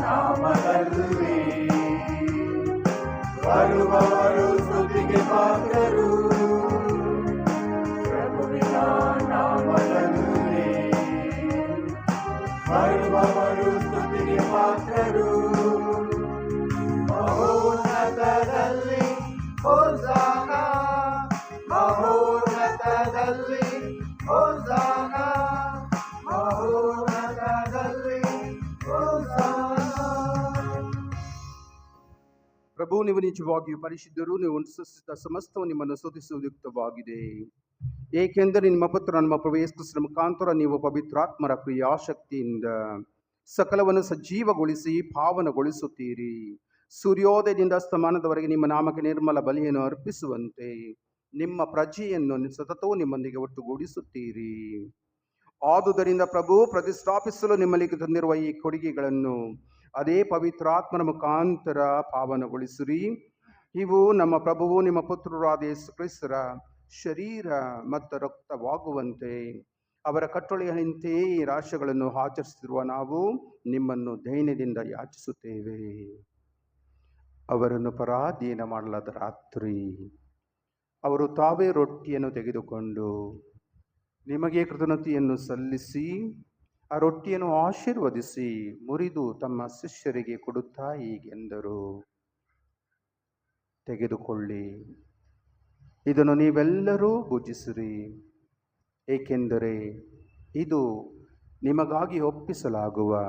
ನಾಮದಲ್ಲಿ ಬರುವವರು ಸ್ತುತಿಗೆ ಪಾತ್ರರು, ಪ್ರಭುವಿನ ನಾಮದಲ್ಲಿ ಬರುವವರು ಸ್ತುತಿಗೆ ಪಾತ್ರರು. ಮಹೋನ್ನತದಲ್ಲಿ ಹೋಸಾನ, ಮಹೋನ್ನತದಲ್ಲಿ ಹೋಸಾನ, ಮಹೋನ್ನತದಲ್ಲಿ ಹೋಸಾನ. ಪ್ರಭು, ನೀವು ನಿಜವಾಗಿಯೂ ಪರಿಶುದ್ಧರು, ನೀವು ಸೃಷ್ಟಿಸಿದ ಸಮಸ್ತವು ನಿಮ್ಮನ್ನು ಸ್ತುತಿಸುವುದು ಯುಕ್ತವಾಗಿದೆ. ಏಕೆಂದರೆ ನಿಮ್ಮ ಪುತ್ರ ನಮ್ಮ ಪ್ರಭು ಯೇಸು ಕ್ರಿಸ್ತನ ಮುಖಾಂತರ ನೀವು ಪವಿತ್ರಾತ್ಮರ ಕ್ರಿಯಾಶಕ್ತಿಯಿಂದ ಸಕಲವನ್ನು ಸಜೀವಗೊಳಿಸಿ ಪಾವನಗೊಳಿಸುತ್ತೀರಿ. ಸೂರ್ಯೋದಯದಿಂದ ಅಸ್ತಮಾನದವರೆಗೆ ನಿಮ್ಮ ನಾಮಕ್ಕೆ ನಿರ್ಮಲ ಬಲಿಯನ್ನು ಅರ್ಪಿಸುವಂತೆ ನಿಮ್ಮ ಪ್ರಜೆಯನ್ನು ಸತತವೂ ನಿಮ್ಮೊಂದಿಗೆ ಒಟ್ಟುಗೂಡಿಸುತ್ತೀರಿ. ಆದುದರಿಂದ ಪ್ರಭು, ಪ್ರತಿಷ್ಠಾಪಿಸಲು ನಿಮ್ಮಲ್ಲಿ ತಂದಿರುವ ಈ ಕೊಡುಗೆಗಳನ್ನು ಅದೇ ಪವಿತ್ರಾತ್ಮನ ಮುಖಾಂತರ ಪಾವನಗೊಳಿಸಿರಿ. ಇವು ನಮ್ಮ ಪ್ರಭುವು ನಿಮ್ಮ ಪುತ್ರರಾದ ಯೇಸು ಕ್ರಿಸ್ತರ ಶರೀರ ಮತ್ತು ರಕ್ತವಾಗುವಂತೆ ಅವರ ಕಟ್ಟಳೆಗಳಂತೆ ಈ ರಾಷ್ಟ್ರಗಳನ್ನು ಆಚರಿಸುತ್ತಿರುವ ನಾವು ನಿಮ್ಮನ್ನು ದೈನ್ಯದಿಂದ ಯಾಚಿಸುತ್ತೇವೆ. ಅವರನ್ನು ಪರಾಧೀನ ಮಾಡಲಾದ ರಾತ್ರಿ ಅವರು ತಾವೇ ರೊಟ್ಟಿಯನ್ನು ತೆಗೆದುಕೊಂಡು ನಿಮಗೆ ಕೃತಜ್ಞತೆಯನ್ನು ಸಲ್ಲಿಸಿ ಆ ರೊಟ್ಟಿಯನ್ನು ಆಶೀರ್ವದಿಸಿ ಮುರಿದು ತಮ್ಮ ಶಿಷ್ಯರಿಗೆ ಕೊಡುತ್ತಾ ಹೀಗೆಂದರು, ತೆಗೆದುಕೊಳ್ಳಿ, ಇದನ್ನು ನೀವೆಲ್ಲರೂ ಭುಜಿಸಿರಿ, ಏಕೆಂದರೆ ಇದು ನಿಮಗಾಗಿ ಒಪ್ಪಿಸಲಾಗುವ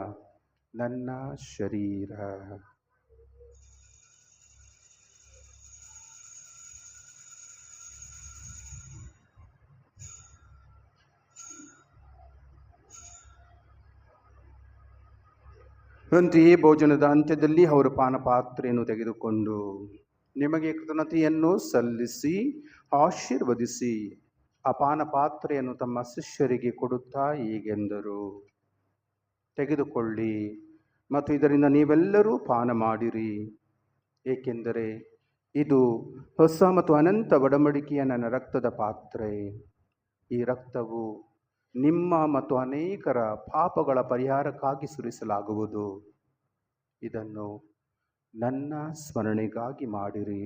ನನ್ನ ಶರೀರ. ಅಂತೆಯೇ ಭೋಜನದ ಅಂತ್ಯದಲ್ಲಿ ಅವರು ಪಾನಪಾತ್ರೆಯನ್ನು ತೆಗೆದುಕೊಂಡು ನಿಮಗೆ ಕೃತಜ್ಞತೆಯನ್ನು ಸಲ್ಲಿಸಿ ಆಶೀರ್ವದಿಸಿ ಆ ಪಾನಪಾತ್ರೆಯನ್ನು ತಮ್ಮ ಶಿಷ್ಯರಿಗೆ ಕೊಡುತ್ತಾ ಹೀಗೆಂದರು, ತೆಗೆದುಕೊಳ್ಳಿ ಮತ್ತು ಇದರಿಂದ ನೀವೆಲ್ಲರೂ ಪಾನ ಮಾಡಿರಿ, ಏಕೆಂದರೆ ಇದು ಹೊಸ ಮತ್ತು ಅನಂತ ಒಡಂಬಡಿಕೆಯ ನನ್ನ ರಕ್ತದ ಪಾತ್ರೆ. ಈ ರಕ್ತವು ನಿಮ್ಮ ಮತ್ತು ಅನೇಕರ ಪಾಪಗಳ ಪರಿಹಾರಕ್ಕಾಗಿ ಸುರಿಸಲಾಗುವುದು. ಇದನ್ನು ನನ್ನ ಸ್ಮರಣೆಗಾಗಿ ಮಾಡಿರಿ.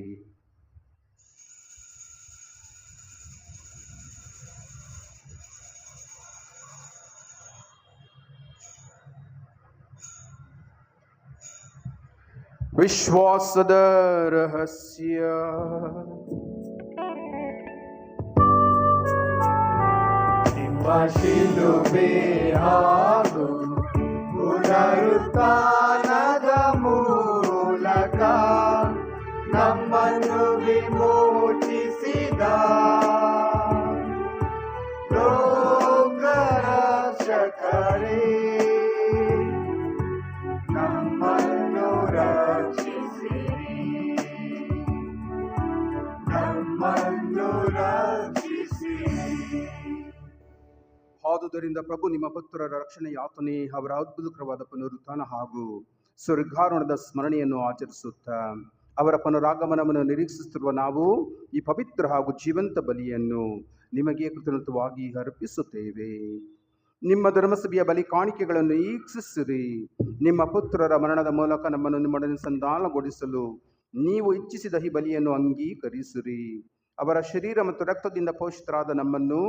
ವಿಶ್ವಾಸದ ರಹಸ್ಯ. ನಿಮ್ಮ ಶಿಲುಬೆ ಹಾಗೂ ಪುನರುತ್ಥಾನದ ಮೂಲಕ ನಮ್ಮನ್ನು ವಿಮೋಚಿಸಿದ ಲೋಕರಕ್ಷಕರೇ, ನಮ್ಮನ್ನು ರಕ್ಷಿಸಿರಿ, ನಮ್ಮನ್ನು ರಕ್ಷಿಸಿರಿ. ಆದುದರಿಂದ ಪ್ರಭು, ನಿಮ್ಮ ಪುತ್ರರ ರಕ್ಷಣೆ ಯಾತನೆ, ಅವರ ಅದ್ಭುತಕರವಾದ ಪುನರುತ್ಥಾನ ಹಾಗೂ ಸ್ವರ್ಗಾರೋಹಣದ ಸ್ಮರಣೆಯನ್ನು ಆಚರಿಸುತ್ತಾ ಅವರ ಪುನರಾಗಮನವನ್ನು ನಿರೀಕ್ಷಿಸುತ್ತಿರುವ ನಾವು ಈ ಪವಿತ್ರ ಹಾಗೂ ಜೀವಂತ ಬಲಿಯನ್ನು ನಿಮಗೆ ಕೃತಜ್ಞವಾಗಿ ಅರ್ಪಿಸುತ್ತೇವೆ. ನಿಮ್ಮ ಧರ್ಮಸಭೆಯ ಬಲಿ ಕಾಣಿಕೆಗಳನ್ನು ಈಕ್ಷಿಸಿರಿ. ನಿಮ್ಮ ಪುತ್ರರ ಮರಣದ ಮೂಲಕ ನಮ್ಮನ್ನು ನಿಮ್ಮೊಡನೆ ಸಂಧಾನಗೊಳಿಸಲು ನೀವು ಇಚ್ಛಿಸಿದ ಈ ಬಲಿಯನ್ನು ಅಂಗೀಕರಿಸಿರಿ. ಅವರ ಶರೀರ ಮತ್ತು ರಕ್ತದಿಂದ ಪೋಷಿತರಾದ ನಮ್ಮನ್ನು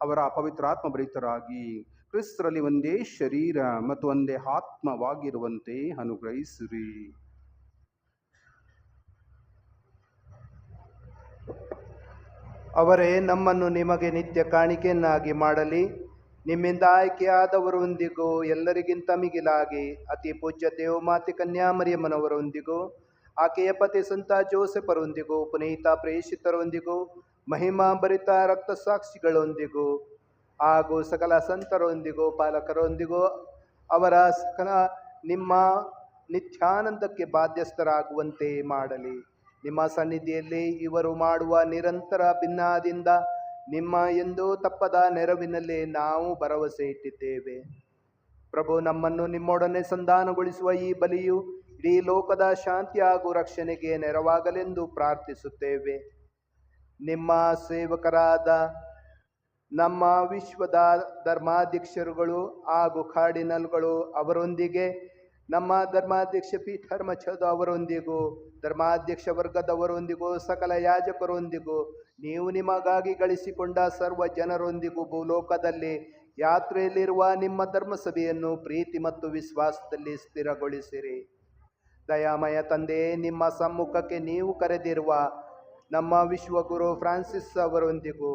ಅವರ ಪವಿತ್ರಾತ್ಮ ಭರಿತರಾಗಿ ಕ್ರಿಸ್ತರಲ್ಲಿ ಒಂದೇ ಶರೀರ ಮತ್ತು ಒಂದೇ ಆತ್ಮವಾಗಿರುವಂತೆ ಅನುಗ್ರಹಿಸಿರಿ. ಅವರೇ ನಮ್ಮನ್ನು ನಿಮಗೆ ನಿತ್ಯ ಕಾಣಿಕೆಯನ್ನಾಗಿ ಮಾಡಲಿ. ನಿಮ್ಮಿಂದ ಆಯ್ಕೆಯಾದವರೊಂದಿಗೂ ಎಲ್ಲರಿಗಿಂತ ಮಿಗಿಲಾಗಿ ಅತಿ ಪೂಜ್ಯ ದೇವಮಾತೆ ಕನ್ಯಾಮರಿಯಮ್ಮನವರೊಂದಿಗೂ ಆಕೆಯ ಪತಿ ಸಂತ ಜೋಸೆಫರೊಂದಿಗೂ ಪುನೀತ ಪ್ರೇಷಿತರೊಂದಿಗೂ ಮಹಿಮಾಭರಿತ ರಕ್ತಸಾಕ್ಷಿಗಳೊಂದಿಗೂ ಹಾಗೂ ಸಕಲ ಸಂತರೊಂದಿಗೂ ಪಾಲಕರೊಂದಿಗೂ ಅವರ ಸಕಲ ನಿಮ್ಮ ನಿತ್ಯಾನಂದಕ್ಕೆ ಬಾಧ್ಯಸ್ಥರಾಗುವಂತೆ ಮಾಡಲಿ. ನಿಮ್ಮ ಸನ್ನಿಧಿಯಲ್ಲಿ ಇವರು ಮಾಡುವ ನಿರಂತರ ಭಿನ್ನಾದಿಂದ ನಿಮ್ಮ ಎಂದೂ ತಪ್ಪದ ನೆರವಿನಲ್ಲಿ ನಾವು ಭರವಸೆ ಇಟ್ಟಿದ್ದೇವೆ. ಪ್ರಭು, ನಮ್ಮನ್ನು ನಿಮ್ಮೊಡನೆ ಸಂಧಾನಗೊಳಿಸುವ ಈ ಬಲಿಯು ಇಡೀ ಲೋಕದ ಶಾಂತಿ ಹಾಗೂ ರಕ್ಷಣೆಗೆ ನೆರವಾಗಲೆಂದು ಪ್ರಾರ್ಥಿಸುತ್ತೇವೆ. ನಿಮ್ಮ ಸೇವಕರಾದ ನಮ್ಮ ವಿಶ್ವದ ಧರ್ಮಾಧ್ಯಕ್ಷರುಗಳು ಹಾಗೂ ಕಾರ್ಡಿನಲ್ಗಳು ಅವರೊಂದಿಗೆ, ನಮ್ಮ ಧರ್ಮಾಧ್ಯಕ್ಷ ಪೀಠರ್ಮಚದ ಅವರೊಂದಿಗೂ ಧರ್ಮಾಧ್ಯಕ್ಷ ವರ್ಗದವರೊಂದಿಗೂ ಸಕಲ ಯಾಜಕರೊಂದಿಗೂ ನೀವು ನಿಮಗಾಗಿ ಗಳಿಸಿಕೊಂಡ ಸರ್ವ ಜನರೊಂದಿಗೂ ಭೂಲೋಕದಲ್ಲಿ ಯಾತ್ರೆಯಲ್ಲಿರುವ ನಿಮ್ಮ ಧರ್ಮಸಭೆಯನ್ನು ಪ್ರೀತಿ ಮತ್ತು ವಿಶ್ವಾಸದಲ್ಲಿ ಸ್ಥಿರಗೊಳಿಸಿರಿ. ದಯಾಮಯ ತಂದೆ, ನಿಮ್ಮ ಸಮ್ಮುಖಕ್ಕೆ ನೀವು ಕರೆದಿರುವ ನಮ್ಮ ವಿಶ್ವಗುರು ಫ್ರಾನ್ಸಿಸ್ ಅವರೊಂದಿಗೂ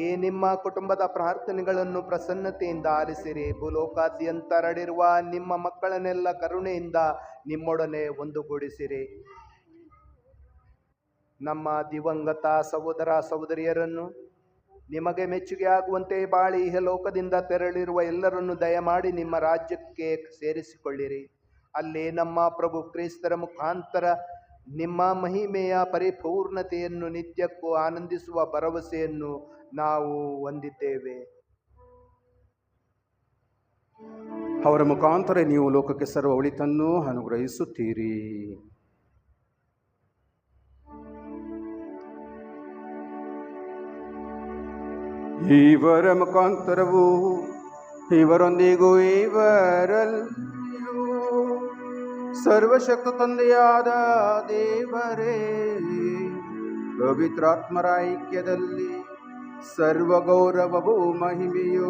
ಈ ನಿಮ್ಮ ಕುಟುಂಬದ ಪ್ರಾರ್ಥನೆಗಳನ್ನು ಪ್ರಸನ್ನತೆಯಿಂದ ಆಲಿಸಿರಿ. ಭೂಲೋಕಾದ್ಯಂತ ಹರಡಿರುವ ನಿಮ್ಮ ಮಕ್ಕಳನ್ನೆಲ್ಲ ಕರುಣೆಯಿಂದ ನಿಮ್ಮೊಡನೆ ಒಂದುಗೂಡಿಸಿರಿ. ನಮ್ಮ ದಿವಂಗತ ಸಹೋದರ ಸಹೋದರಿಯರನ್ನು ನಿಮಗೆ ಮೆಚ್ಚುಗೆ ಆಗುವಂತೆ ಬಾಳಿ ಲೋಕದಿಂದ ತೆರಳಿರುವ ಎಲ್ಲರನ್ನು ದಯಮಾಡಿ ನಿಮ್ಮ ರಾಜ್ಯಕ್ಕೆ ಸೇರಿಸಿಕೊಳ್ಳಿರಿ. ಅಲ್ಲಿ ನಮ್ಮ ಪ್ರಭು ಕ್ರಿಸ್ತರ ಮುಖಾಂತರ ನಿಮ್ಮ ಮಹಿಮೆಯ ಪರಿಪೂರ್ಣತೆಯನ್ನು ನಿತ್ಯಕ್ಕೂ ಆನಂದಿಸುವ ಭರವಸೆಯನ್ನು ನಾವು ಹೊಂದಿದ್ದೇವೆ. ಅವರ ಮುಖಾಂತರ ನೀವು ಲೋಕಕ್ಕೆ ಸರ್ವ ಒಳಿತನ್ನು ಅನುಗ್ರಹಿಸುತ್ತೀರಿ. ಇವರ ಮುಖಾಂತರವು ಇವರೊಂದಿಗೂ ಇವರಲ್ಲಿಯೂ ಸರ್ವಶಕ್ತ ತಂದೆಯಾದ ದೇವರೇ, ಪವಿತ್ರಾತ್ಮರ ಐಕ್ಯದಲ್ಲಿ ಸರ್ವ ಗೌರವವು ಮಹಿಮೆಯು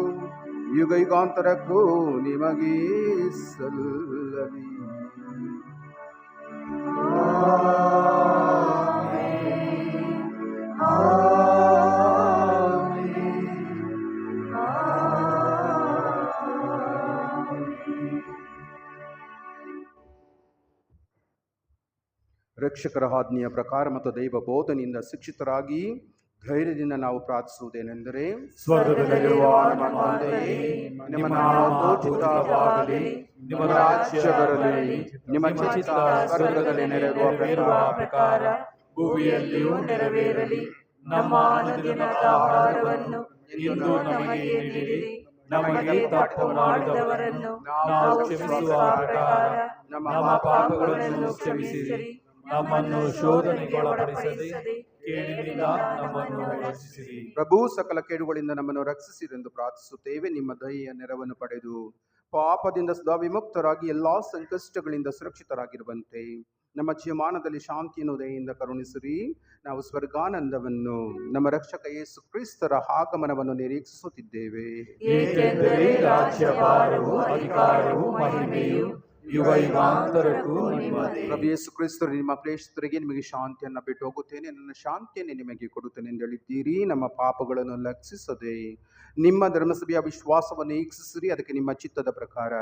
ಯುಗ ಯುಗಾಂತರಕ್ಕೂ ನಿಮಗೆ ಸಲ್ಲಲಿ. ರಕ್ಷಕರ ಆಜ್ಞೆಯ ಪ್ರಕಾರ ಮತ್ತು ದೈವ ಬೋಧನೆಯಿಂದ ಶಿಕ್ಷಿತರಾಗಿ ಧೈರ್ಯದಿಂದ ನಾವು ಪ್ರಾರ್ಥಿಸುವುದೇನೆಂದರೆ, ಸ್ವರ್ಗದಲ್ಲಿರುವ ನಮ್ಮ ತಂದೆಯೇ, ನಿಮ್ಮ ನಾಮ ಪೂಜಿತವಾಗಲಿ, ನಿಮ್ಮ ರಾಜ್ಯ ಬರಲಿ, ನಿಮ್ಮ ಚಿತ್ತ ಸ್ವರ್ಗದಲ್ಲಿ ನೆರವೇರುವ ಪ್ರಕಾರ ಭೂಮಿಯಲ್ಲಿಯೂ ನೆರವೇರಲಿ. ನಮ್ಮ ಅನುದಿನದ ಆಹಾರವನ್ನು ಇಂದು ನಮಗೆ ನೀಡಿರಿ. ನಮಗೆ ತಪ್ಪು ಮಾಡಿದವರನ್ನು ನಾವು ಕ್ಷಮಿಸುವ ಪ್ರಕಾರ ನಮ್ಮ ಪಾಪಗಳನ್ನು ಕ್ಷಮಿಸಿರಿ. ನಮ್ಮನ್ನು ಶೋಧನೆಗೊಳಪಡಿಸದೆ ಕೇಡಿನಿಂದ ನಮ್ಮನ್ನು ರಕ್ಷಿಸಿರಿ. ಪ್ರಭು, ಸಕಲ ಕೇಡುಗಳಿಂದ ನಮ್ಮನ್ನು ರಕ್ಷಿಸಿರೆಂದು ಪ್ರಾರ್ಥಿಸುತ್ತೇವೆ. ನಿಮ್ಮ ದಯೆಯ ನೆರವನ್ನು ಪಡೆದು ಪಾಪದಿಂದ ಸದಾ ವಿಮುಕ್ತರಾಗಿ ಎಲ್ಲಾ ಸಂಕಷ್ಟಗಳಿಂದ ಸುರಕ್ಷಿತರಾಗಿರುವಂತೆ ನಮ್ಮ ಜೀವಮಾನದಲ್ಲಿ ಶಾಂತಿಯನ್ನು ದಯೆಯಿಂದ ಕರುಣಿಸಿರಿ. ನಾವು ಸ್ವರ್ಗಾನಂದವನ್ನು, ನಮ್ಮ ರಕ್ಷಕ ಯೇಸು ಕ್ರಿಸ್ತರ ಆಗಮನವನ್ನು ನಿರೀಕ್ಷಿಸುತ್ತಿದ್ದೇವೆ. ಏಕೆಂದರೆ ರಾಜ್ಯಭಾರವು, ಅಧಿಕಾರವು, ಮಹಿಮೆಯು ಯುಗ ಯುಗಾಂತರಕ್ಕೂ ನಿಮ್ಮದೇ. ಪ್ರಭು ಯೇಸು ಕ್ರಿಸ್ತರು, ನಿಮ್ಮ ಪ್ರೇಷಿತರಿಗೆ ನಿಮಗೆ ಶಾಂತಿಯನ್ನು ಬಿಟ್ಟು ಹೋಗುತ್ತೇನೆ, ನನ್ನ ಶಾಂತಿಯನ್ನು ನಿಮಗೆ ಕೊಡುತ್ತೇನೆ ಎಂದು ಹೇಳಿದ್ದೀರಿ. ನಮ್ಮ ಪಾಪಗಳನ್ನು ಲಕ್ಷಿಸದೆ ನಿಮ್ಮ ಧರ್ಮಸಭೆಯ ವಿಶ್ವಾಸವನ್ನು ಈಕ್ಷಿಸಿರಿ. ಅದಕ್ಕೆ ನಿಮ್ಮ ಚಿತ್ತದ ಪ್ರಕಾರ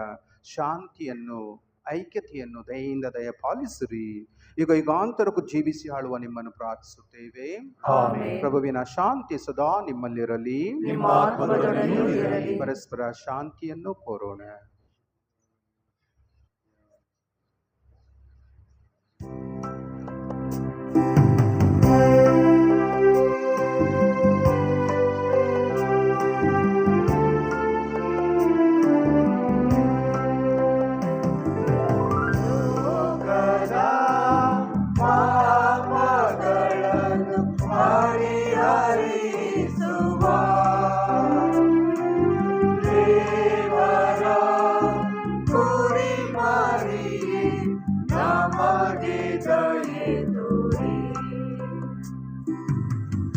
ಶಾಂತಿಯನ್ನು, ಐಕ್ಯತೆಯನ್ನು ದಯೆಯಿಂದ ದಯಪಾಲಿಸಿರಿ. ಯುಗ ಯುಗಾಂತರಕ್ಕೂ ಜೀವಿಸಿ ಆಳುವ ನಿಮ್ಮನ್ನು ಪ್ರಾರ್ಥಿಸುತ್ತೇವೆ. ಪ್ರಭುವಿನ ಶಾಂತಿ ಸದಾ ನಿಮ್ಮಲ್ಲಿರಲಿ, ನಿಮ್ಮ ಆತ್ಮದೊಡನೆಯೂ ಇರಲಿ. ಪರಸ್ಪರ ಶಾಂತಿಯನ್ನು ಕೋರೋಣ. Hare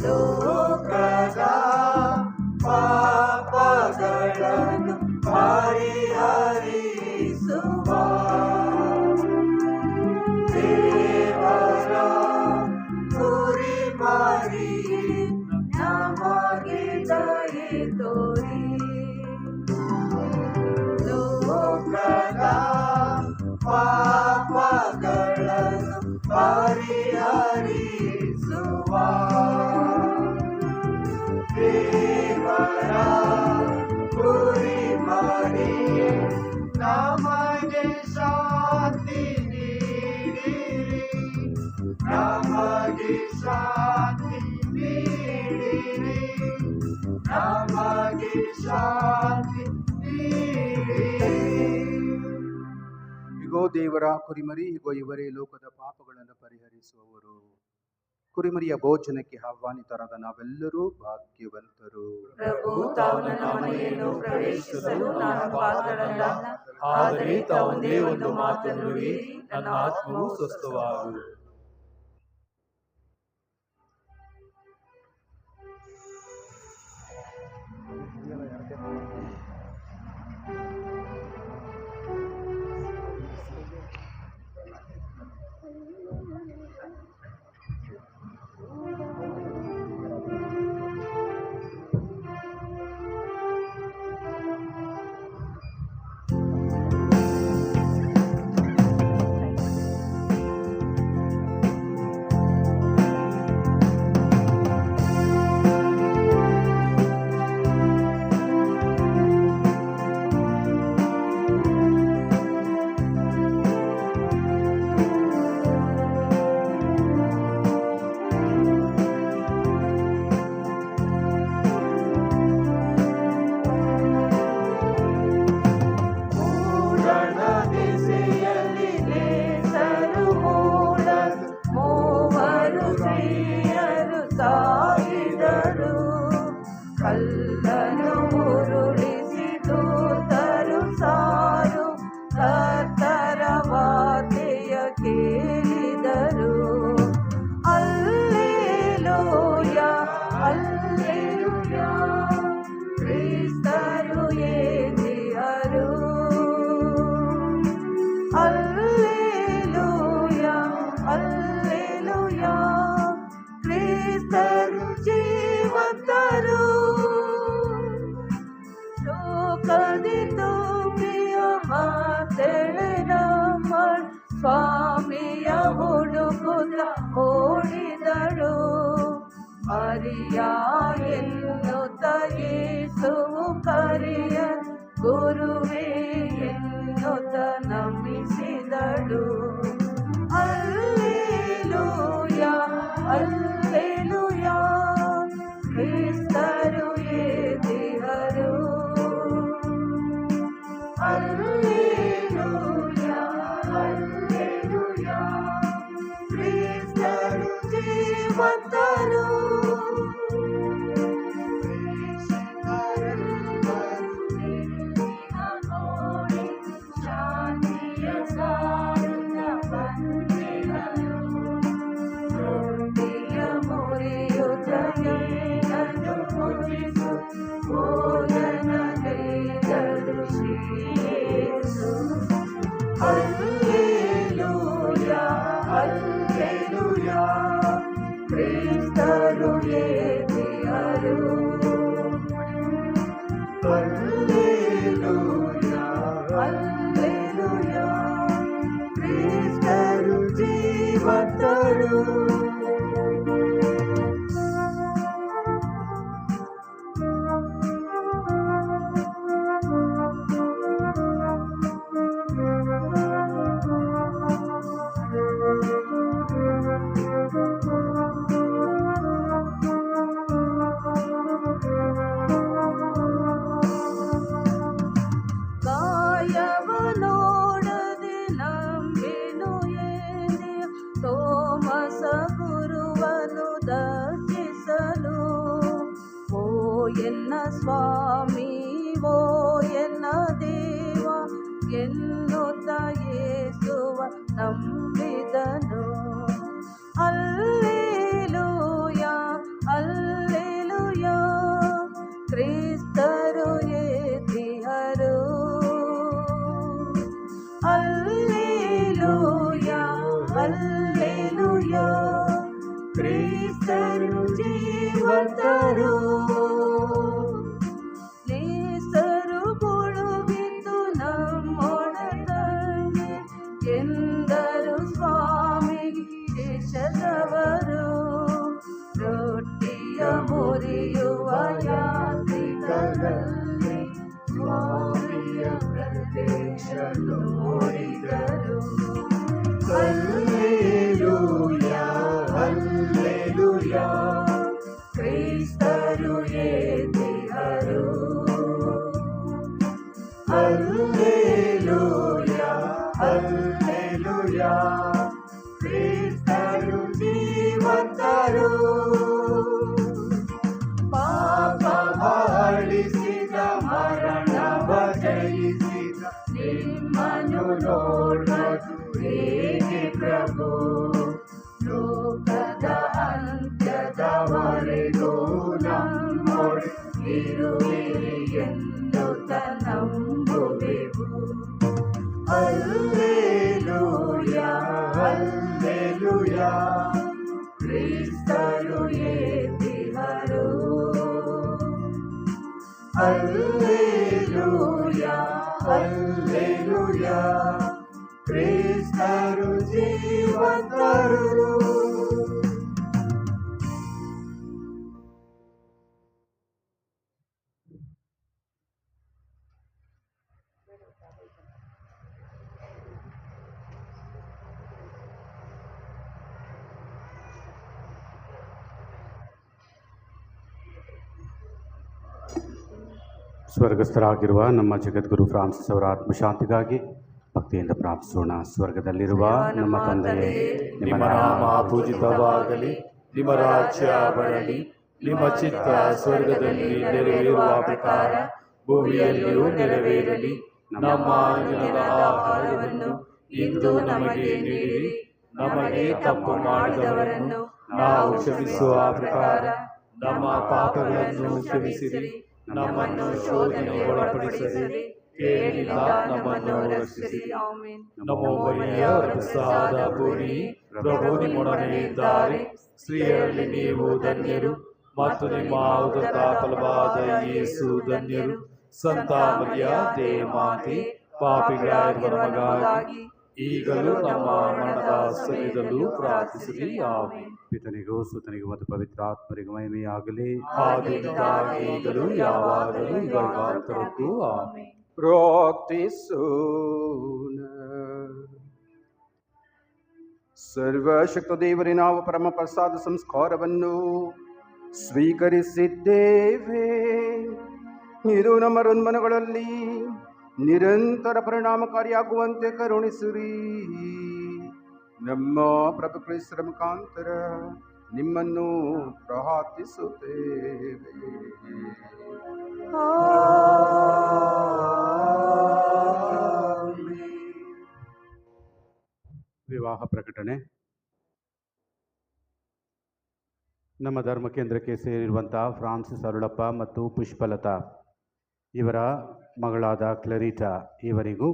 ಲೋಕದ ಪಾಪಗಳನ್ನು ಪರಿಹರಿಸುವ ದೇವರ ಕುರಿಮರಿಯೇ ನಮಗೆ ದಯೆ ತೋರಿ. ಲೋಕದ ಪಾಪಗಳನ್ನು ಪರಿಹರಿಸುವ ದೇವರ ಕುರಿಮರಿಯೇ ನಮಗೆ ಶಾಂತಿ ನೀಡಿರಿ, ನಮಗೆ ಶಾಂತಿ ನೀಡಿರಿ, ನಮಗೆ ಶಾಂತಿ ನೀಡಿರಿ. ಇಗೋ ದೇವರ ಕುರಿಮರಿ, ಇಗೋ ಇವರೇ ಲೋಕದ ಪಾಪಗಳನ್ನು ಪರಿಹರಿಸುವವರು. ಕುರಿಮರಿಯ ಭೋಜನಕ್ಕೆ ಆಹ್ವಾನಿತರಾದ ನಾವೆಲ್ಲರೂ ಭಾಗ್ಯವಂತರು. ಪ್ರಭು ತಾವು ನನ್ನ ಮನೆಯನ್ನು ಪ್ರವೇಶಿಸಲು ನಾನು ಪಾತ್ರರಲ್ಲ, ಆದರೆ ತಾವೊಂದೇ ಒಂದು ಮಾತನ್ನು ನುಡಿಯಿರಿ, ನನ್ನ ಆತ್ಮವು ಸ್ವಸ್ಥವಾಗುವುದು. ಕಲ್ಲನ್ನು ಉರುಳಿಸಿ ದೂತರು ಸಾರು ಕರ್ತರ ವಾರ್ತೆಯ ಕೇಳಿದರು. ಅಲ್ಲೇಲೂಯ ಅಲ್ಲೇಲೂಯ ಕ್ರಿಸ್ತರು ಎದ್ದಿಹರು. ಅಲ್ಲೇಲೂಯ ಅಲ್ಲೇಲೂಯ ಕ್ರಿಸ್ತರು ಜೀವಂತರು. ಲೋಕದಿಂದ ಪ್ರಿಯ ಮಾತೆಳೆ ನಮ್ಮ ಸ್ವಾಮಿಯ ಹುಡುಕುತ್ತ ಓಡಿದಳು. ಹರಿಯ ಎನ್ನುತ್ತ ಯೇಸುವು ಕರೆಯ ಗುರುವೇ ಎನ್ನುತ್ತ ನಮಿಸಿದಳು. ಅಲ್ಲೇಲೂಯ ಅಲ್ಲೇಲೂಯ ಕ್ರಿಸ್ತರು ಎದ್ದಿಹರು. ಅಲ್ಲೇಲೂಯ ಅಲ್ಲೇಲೂಯ ಕ್ರಿಸ್ತರು ಜೀವಂತರು. ನೋಡಿ ಶಾಂತಿಯ ಸಾರುತ್ತ ಬಂದಿಹರು. ರೊಟ್ಟಿಯ ಮುರಿಯುತ್ತ ಏನನ್ನು ಮುಗಿಸು ಭೋಜನಗೈದರು ಶ್ರೀ ಯೇಸು. ಅಲ್ಲೇಲೂಯ ಅಲ್ಲೇಲೂಯ ಕ್ರಿಸ್ತರು ಎದ್ದಿಹರು. ಅಲ್ಲೇಲೂಯ ಅಲ್ಲೇಲೂಯ ಕ್ರಿಸ್ತರು ಜೀವಂತರು. ಕಾಯವ ನೋಡದೆ ನಂಬಿನು ಏನೆ ತೋಮಸ ಗುರುವನು ದರ್ಶಿಸಲು. ಓ ಎನ್ನ ಸ್ವಾಮಿ ಓ ಎನ್ನ ದೇವ ಎನ್ನುತ್ತ ಯೇಸುವ ನಂಬಿದನು. ಅಲ್ಲೇಲೂಯ ಅಲ್ಲೇಲೂಯ ಕ್ರಿಸ್ತರು ಜೀವಂತರು. ನೇಸರು ಕೊಡುವಿತು ನಮ್ಮೊಡನೆ ಎಂದರು ಸ್ವಾಮಿಗೆ ದೇಶದವರು. ರೊಟ್ಟಿಯ ಮುರಿಯುವ ಯಾತ್ರಿಕರಲ್ಲಿ ಸ್ವಾಮಿಯ ಪ್ರತ್ಯಕ್ಷ ನೋಡಿದರು. ಹಲ್ಲೆಲೂಯಾ ಹಲ್ಲೆಲೂಯಾ ಕ್ರಿಸ್ತರು ಎದ್ದಿಹರು. ಹಲ್ಲೆಲೂಯಾ ಹಲ್ಲೆಲೂಯಾ ಕ್ರಿಸ್ತರು ಜೀವಂತರು. ಪಾಪ ಬಾಳಿಸಿದ ಮರಣವ ಜಯಿಸಿದ ನಿಮ್ಮನ್ನು ನೋಡಲು ಹೇಗೆ ಪ್ರಭು. ಲೋಕದ ಅಂತ್ಯದವರೆಗೂ ನಮ್ಮೊಡೆ ಇರುವಿರಿ ಎಂದು ನಂಬುವೆವು. ಹಲ್ಲೆಲೂಯಾ ಹಲ್ಲೆಲೂಯಾ ಕ್ರಿಸ್ತರು ಎದ್ದಿಹರು. ಹಲ್ಲೆಲೂಯಾ ಹಲ್ಲೆಲೂಯಾ ಕ್ರಿಸ್ತರು ಜೀವಂತರು. ಸ್ವರ್ಗಸ್ಥರಾಗಿರುವ ನಮ್ಮ ಜಗದ್ಗುರು ಫ್ರಾನ್ಸಿಸ್ ಅವರ ಆತ್ಮಶಾಂತಿಗಾಗಿ ಭಕ್ತಿಯಿಂದ ಪ್ರಾರ್ಥಿಸೋಣ. ಸ್ವರ್ಗದಲ್ಲಿರುವ ನಮ್ಮ ತಂದೆಯೇ, ನಿಮ್ಮ ನಾಮ ಪೂಜಿತವಾಗಲಿ, ನಿಮ್ಮ ರಾಜ್ಯ ಬರಲಿ, ನಿಮ್ಮ ಚಿತ್ತ ಸ್ವರ್ಗದಲ್ಲಿ ನೆರವೇರುವ ಪ್ರಕಾರ ಭೂಮಿಯಲ್ಲಿಯೂ ನೆರವೇರಲಿ. ನಮ್ಮ ದಿನದ ಆಹಾರವನ್ನು ಇಂದು ನಮಗೆ ನೀಡಿರಿ. ನಮಗೆ ತಪ್ಪು ಮಾಡಿದವರನ್ನು ನಾವು ಕ್ಷಮಿಸುವ ಪ್ರಕಾರ ನಮ್ಮ ಪಾಪಗಳನ್ನು ಕ್ಷಮಿಸಿರಿ. ನಮ್ಮನ್ನು ಶೋಧನೆಗೆ ಒಳಪಡಿಸಿರಿ, ಕೇಳಿಲ್ಲ ನಮ್ಮನ್ನು ರಕ್ಷಿಸಿ. ನಮೋ ಮರಿಯ ಪ್ರಸಾದ ಪೂರ್ಣಿ, ಪ್ರಭು ನಿಮ್ಮೊಡನೆ ಇದ್ದಾರೆ. ಸ್ತ್ರೀಯರಲ್ಲಿ ನೀವು ಧನ್ಯರು, ಮತ್ತು ನಿಮ್ಮ ಉದರ ಫಲವಾದ ಯೇಸು ಧನ್ಯರು. ಸಂತ ಮರಿಯ ದೇವಮಾತೆ, ಪಾಪಿಗಳಾಗಿರುವ ನಮಗಾಗಿ ಈಗಲೂ ನಮ್ಮ ಮರಣದ ಸಮಯದಲ್ಲೂ ಪ್ರಾರ್ಥಿಸಿರಿ. ಆಮೆನ್. ಪಿತನಿಗೂ ಸುತನಿಗೂ ಮತ್ತು ಪವಿತ್ರಾತ್ಮರಿಗೂ ಮಹಿಮೆಯಾಗಲಿ. ಆದಿಯಿಂದ ಈಗಲೂ ಯಾವಾಗಲೂ ಯುಗಾಂತರಕ್ಕೂ ಆಮೆನ್. ಪ್ರಾರ್ಥಿಸೋಣ. ಸರ್ವಶಕ್ತ ದೇವರೇ, ನಾವು ಪರಮ ಪ್ರಸಾದ ಸಂಸ್ಕಾರವನ್ನು ಸ್ವೀಕರಿಸಿದ್ದೇವೆ. ಇದು ನಮ್ಮ ಹೃನ್ಮನಗಳಲ್ಲಿ ನಿರಂತರ ಪರಿಣಾಮಕಾರಿಯಾಗುವಂತೆ ಕರುಣಿಸಿರಿ. ನಮ್ಮ ಪ್ರಭು ಕ್ರಿಸ್ತರ ಮುಖಾಂತರ ನಿಮ್ಮನ್ನು ಪ್ರಾರ್ಥಿಸುತ್ತೇವೆ. ವಿವಾಹ ಪ್ರಕಟಣೆ. ನಮ್ಮ ಧರ್ಮ ಕೇಂದ್ರಕ್ಕೆ ಸೇರಿರುವಂತಹ ಫ್ರಾನ್ಸಿಸ್ ಅರುಳಪ್ಪ ಮತ್ತು ಪುಷ್ಪಲತಾ ಇವರ ಮಗಳಾದ ಕ್ಲರಿಟಾ ಇವರಿಗೂ,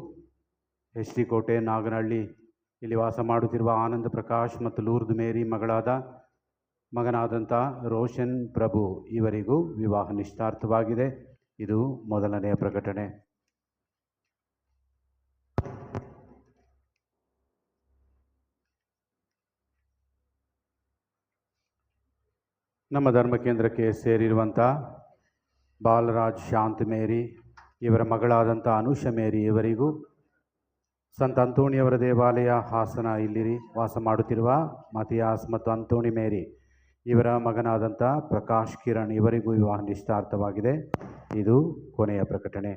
ಎಚ್ ಡಿ ಕೋಟೆ ನಾಗನಹಳ್ಳಿ ಇಲ್ಲಿ ವಾಸ ಮಾಡುತ್ತಿರುವ ಆನಂದ ಪ್ರಕಾಶ್ ಮತ್ತು ಲೂರ್ದ್ ಮೇರಿ ಮಗನಾದಂಥ ರೋಷನ್ ಪ್ರಭು ಇವರಿಗೂ ವಿವಾಹ ನಿಶ್ಚಿತಾರ್ಥವಾಗಿದೆ. ಇದು ಮೊದಲನೆಯ ಪ್ರಕಟಣೆ. ನಮ್ಮ ಧರ್ಮ ಕೇಂದ್ರಕ್ಕೆ ಸೇರಿರುವಂಥ ಬಾಲರಾಜ್ ಶಾಂತ್ ಮೇರಿ ಇವರ ಮಗಳಾದಂಥ ಅನುಷ ಮೇರಿ ಇವರಿಗೂ, ಸಂತ ಅಂತೋಣಿಯವರ ದೇವಾಲಯ ಹಾಸನ ಇಲ್ಲಿ ವಾಸ ಮಾಡುತ್ತಿರುವ ಮತಿಯಾಸ್ ಮತ್ತು ಅಂತೋಣಿ ಮೇರಿ ಇವರ ಮಗನಾದಂಥ ಪ್ರಕಾಶ್ ಕಿರಣ್ ಇವರಿಗೂ ವಿವಾಹ ನಿಶ್ಚಿತಾರ್ಥವಾಗಿದೆ. ಇದು ಕೊನೆಯ ಪ್ರಕಟಣೆ.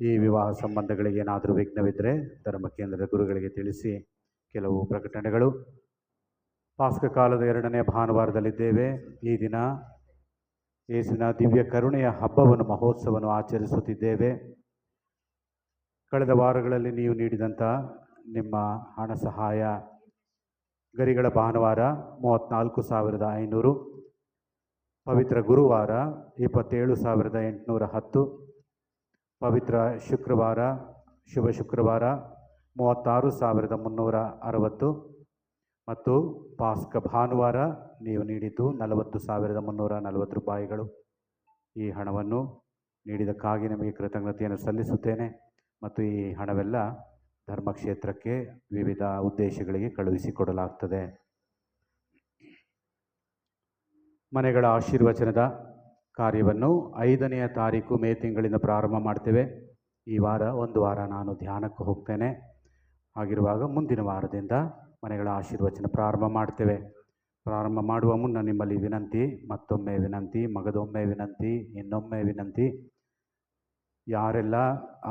ಈ ವಿವಾಹ ಸಂಬಂಧಗಳಿಗೆ ಏನಾದರೂ ವಿಘ್ನವಿದ್ದರೆ ಧರ್ಮ ಕೇಂದ್ರದ ಗುರುಗಳಿಗೆ ತಿಳಿಸಿ. ಕೆಲವು ಪ್ರಕಟಣೆಗಳು. ಪಾಸ್ಕ ಕಾಲದ 2ನೇ ಭಾನುವಾರದಲ್ಲಿದ್ದೇವೆ. ಈ ದಿನ ಯೇಸುವಿನ ದಿವ್ಯ ಕರುಣೆಯ ಹಬ್ಬವನ್ನು ಮಹೋತ್ಸವವನ್ನು ಆಚರಿಸುತ್ತಿದ್ದೇವೆ. ಕಳೆದ ವಾರಗಳಲ್ಲಿ ನೀವು ನೀಡಿದಂಥ ನಿಮ್ಮ ಹಣ ಸಹಾಯ ಗರಿಗಳ ಭಾನುವಾರ 34,500, ಪವಿತ್ರ ಗುರುವಾರ 27,810, ಪವಿತ್ರ ಶುಕ್ರವಾರ ಶುಭ ಶುಕ್ರವಾರ 36,360 ಮತ್ತು ಪಾಸ್ಕ ಭಾನುವಾರ ನೀವು ನೀಡಿದ್ದು 40,340 ರೂಪಾಯಿಗಳು. ಈ ಹಣವನ್ನು ನೀಡಿದ್ದಕ್ಕಾಗಿ ನಿಮಗೆ ಕೃತಜ್ಞತೆಯನ್ನು ಸಲ್ಲಿಸುತ್ತೇನೆ ಮತ್ತು ಈ ಹಣವೆಲ್ಲ ಧರ್ಮಕ್ಷೇತ್ರಕ್ಕೆ ವಿವಿಧ ಉದ್ದೇಶಗಳಿಗೆ ಕಳುಹಿಸಿಕೊಡಲಾಗ್ತದೆ. ಮನೆಗಳ ಆಶೀರ್ವಚನದ ಕಾರ್ಯವನ್ನು 5ನೇ ತಾರೀಕು ಮೇ ತಿಂಗಳಿಂದ ಪ್ರಾರಂಭ ಮಾಡ್ತೇವೆ. ಈ ವಾರ ಒಂದು ವಾರ ನಾನು ಧ್ಯಾನಕ್ಕೆ ಹೋಗ್ತೇನೆ. ಹಾಗಿರುವಾಗ ಮುಂದಿನ ವಾರದಿಂದ ಮನೆಗಳ ಆಶೀರ್ವಚನ ಪ್ರಾರಂಭ ಮಾಡ್ತೇವೆ. ಪ್ರಾರಂಭ ಮಾಡುವ ಮುನ್ನ ನಿಮ್ಮಲ್ಲಿ ವಿನಂತಿ, ಮತ್ತೊಮ್ಮೆ ವಿನಂತಿ, ಮಗದೊಮ್ಮೆ ವಿನಂತಿ, ಇನ್ನೊಮ್ಮೆ ವಿನಂತಿ. ಯಾರೆಲ್ಲ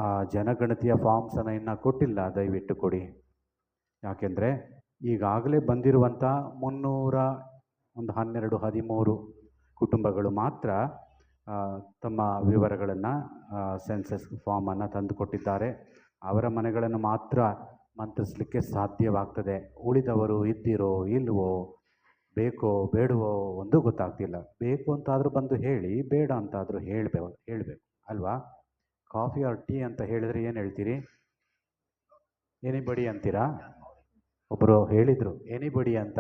ಆ ಜನಗಣತಿಯ ಫಾರ್ಮ್ಸನ್ನು ಇನ್ನೂ ಕೊಟ್ಟಿಲ್ಲ ದಯವಿಟ್ಟು ಕೊಡಿ. ಯಾಕೆಂದರೆ ಈಗಾಗಲೇ ಬಂದಿರುವಂಥ 312-13 ಕುಟುಂಬಗಳು ಮಾತ್ರ ತಮ್ಮ ವಿವರಗಳನ್ನು ಸೆನ್ಸಸ್ ಫಾರ್ಮನ್ನು ತಂದು ಕೊಟ್ಟಿದ್ದಾರೆ. ಅವರ ಮನೆಗಳನ್ನು ಮಾತ್ರ ಮಂತ್ರಿಸಲಿಕ್ಕೆ ಸಾಧ್ಯವಾಗ್ತದೆ. ಉಳಿದವರು ಇದ್ದೀರೋ ಇಲ್ವೋ, ಬೇಕೋ ಬೇಡವೋ ಒಂದು ಗೊತ್ತಾಗ್ತಿಲ್ಲ. ಬೇಕು ಅಂತಾದರೂ ಬಂದು ಹೇಳಿ, ಬೇಡ ಅಂತಾದರೂ ಹೇಳಬೇಕು ಅಲ್ವಾ? ಕಾಫಿ ಆರ್ ಟೀ ಅಂತ ಹೇಳಿದರೆ ಏನು ಹೇಳ್ತೀರಿ? ಎನಿಬಡಿ ಅಂತೀರಾ? ಒಬ್ಬರು ಹೇಳಿದರು ಎನಿಬಡಿ ಅಂತ,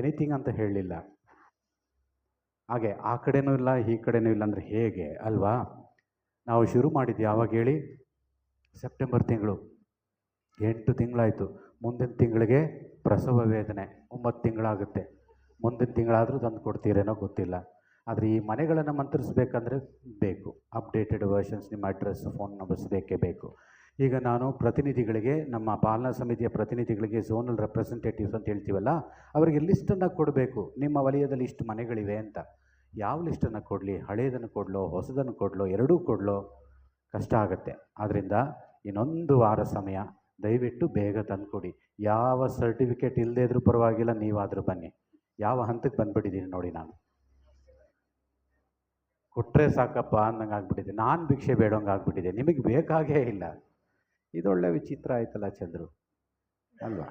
ಎನಿಥಿಂಗ್ ಅಂತ ಹೇಳಲಿಲ್ಲ. ಹಾಗೆ ಆ ಕಡೆನೂ ಇಲ್ಲ ಈ ಕಡೆನೂ ಇಲ್ಲ ಅಂದರೆ ಹೇಗೆ ಅಲ್ವಾ? ನಾವು ಶುರು ಮಾಡಿದ್ದು ಯಾವಾಗ ಹೇಳಿ? ಸೆಪ್ಟೆಂಬರ್ ತಿಂಗಳು. 8 ತಿಂಗಳಾಯಿತು. ಮುಂದಿನ ತಿಂಗಳಿಗೆ ಪ್ರಸವ ವೇದನೆ 9 ತಿಂಗಳಾಗುತ್ತೆ. ಮುಂದಿನ ತಿಂಗಳಾದರೂ ತಂದು ಕೊಡ್ತೀರೇನೋ ಗೊತ್ತಿಲ್ಲ. ಆದರೆ ಈ ಮನೆಗಳನ್ನು ಮಂತ್ರಿಸಬೇಕಂದ್ರೆ ಬೇಕು ಅಪ್ಡೇಟೆಡ್ ವರ್ಷನ್ಸ್, ನಿಮ್ಮ ಅಡ್ರೆಸ್, ಫೋನ್ ನಂಬರ್ಸ್ ಬೇಕೇ ಬೇಕು. ಈಗ ನಾನು ಪ್ರತಿನಿಧಿಗಳಿಗೆ, ನಮ್ಮ ಪಾಲನಾ ಸಮಿತಿಯ ಪ್ರತಿನಿಧಿಗಳಿಗೆ, ಝೋನಲ್ ರೆಪ್ರೆಸೆಂಟೇಟಿವ್ಸ್ ಅಂತ ಹೇಳ್ತೀವಲ್ಲ, ಅವರಿಗೆ ಲಿಸ್ಟನ್ನು ಕೊಡಬೇಕು. ನಿಮ್ಮ ವಲಯದಲ್ಲಿ ಇಷ್ಟು ಮನೆಗಳಿವೆ ಅಂತ. ಯಾವ ಲಿಸ್ಟನ್ನು ಕೊಡಲಿ? ಹಳೆಯದನ್ನು ಕೊಡಲೋ, ಹೊಸದನ್ನು ಕೊಡಲೋ, ಎರಡೂ ಕೊಡಲೋ ಕಷ್ಟ ಆಗುತ್ತೆ. ಆದ್ದರಿಂದ ಇನ್ನೊಂದು ವಾರ ಸಮಯ, ದಯವಿಟ್ಟು ಬೇಗ ತಂದುಕೊಡಿ. ಯಾವ ಸರ್ಟಿಫಿಕೇಟ್ ಇಲ್ಲದೇ ಇದ್ರೂ ಪರವಾಗಿಲ್ಲ, ನೀವಾದರೂ ಬನ್ನಿ. ಯಾವ ಹಂತಕ್ಕೆ ಬಂದುಬಿಟ್ಟಿದ್ದೀನಿ ನೋಡಿ, ನಾನು ಕೊಟ್ಟರೆ ಸಾಕಪ್ಪ ಅಂದಂಗೆ ಆಗ್ಬಿಟ್ಟಿದೆ. ನಾನು ಭಿಕ್ಷೆ ಬೇಡೋಂಗೆ ಆಗ್ಬಿಟ್ಟಿದೆ. ನಿಮಗೆ ಬೇಕಾಗೇ ಇಲ್ಲ. ಇದೊಳ್ಳೆ ವಿಚಿತ್ರ ಆಯ್ತಲ್ಲ ಚಂದ್ರು, ಅಲ್ವಾ?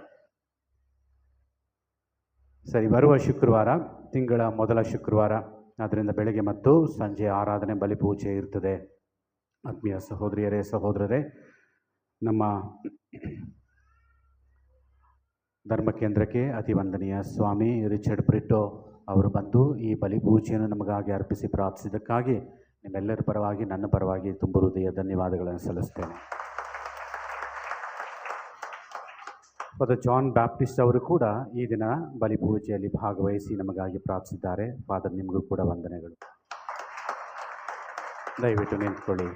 ಸರಿ, ಬರುವ ಶುಕ್ರವಾರ, ತಿಂಗಳ ಮೊದಲ ಶುಕ್ರವಾರ, ಆದ್ದರಿಂದ ಬೆಳಗ್ಗೆ ಮತ್ತು ಸಂಜೆ ಆರಾಧನೆ ಬಲಿಪೂಜೆ ಇರ್ತದೆ. ಆತ್ಮೀಯ ಸಹೋದರಿಯರೇ, ಸಹೋದರರೇ, ನಮ್ಮ ಧರ್ಮ ಕೇಂದ್ರಕ್ಕೆ ಅತಿವಂದನೀಯ ಸ್ವಾಮಿ ರಿಚರ್ಡ್ ಬ್ರಿಟೋ ಅವರು ಬಂದು ಈ ಬಲಿಪೂಜೆಯನ್ನು ನಮಗಾಗಿ ಅರ್ಪಿಸಿ ಪ್ರಾರ್ಥಿಸಿದ್ದಕ್ಕಾಗಿ ನಿಮ್ಮೆಲ್ಲರ ಪರವಾಗಿ, ನನ್ನ ಪರವಾಗಿ ತುಂಬ ಹೃದಯ ಧನ್ಯವಾದಗಳನ್ನು ಸಲ್ಲಿಸ್ತೇನೆ. ಫಾದರ್ ಜಾನ್ ಬ್ಯಾಪ್ಟಿಸ್ಟ್ ಅವರು ಕೂಡ ಈ ದಿನ ಬಲಿಪೂಜೆಯಲ್ಲಿ ಭಾಗವಹಿಸಿ ನಮಗಾಗಿ ಪ್ರಾರ್ಥಿಸಿದ್ದಾರೆ. ಫಾದರ್, ನಿಮಗೂ ಕೂಡ ವಂದನೆಗಳು. ದಯವಿಟ್ಟು ನಿಂತ್ಕೊಳ್ಳಿ.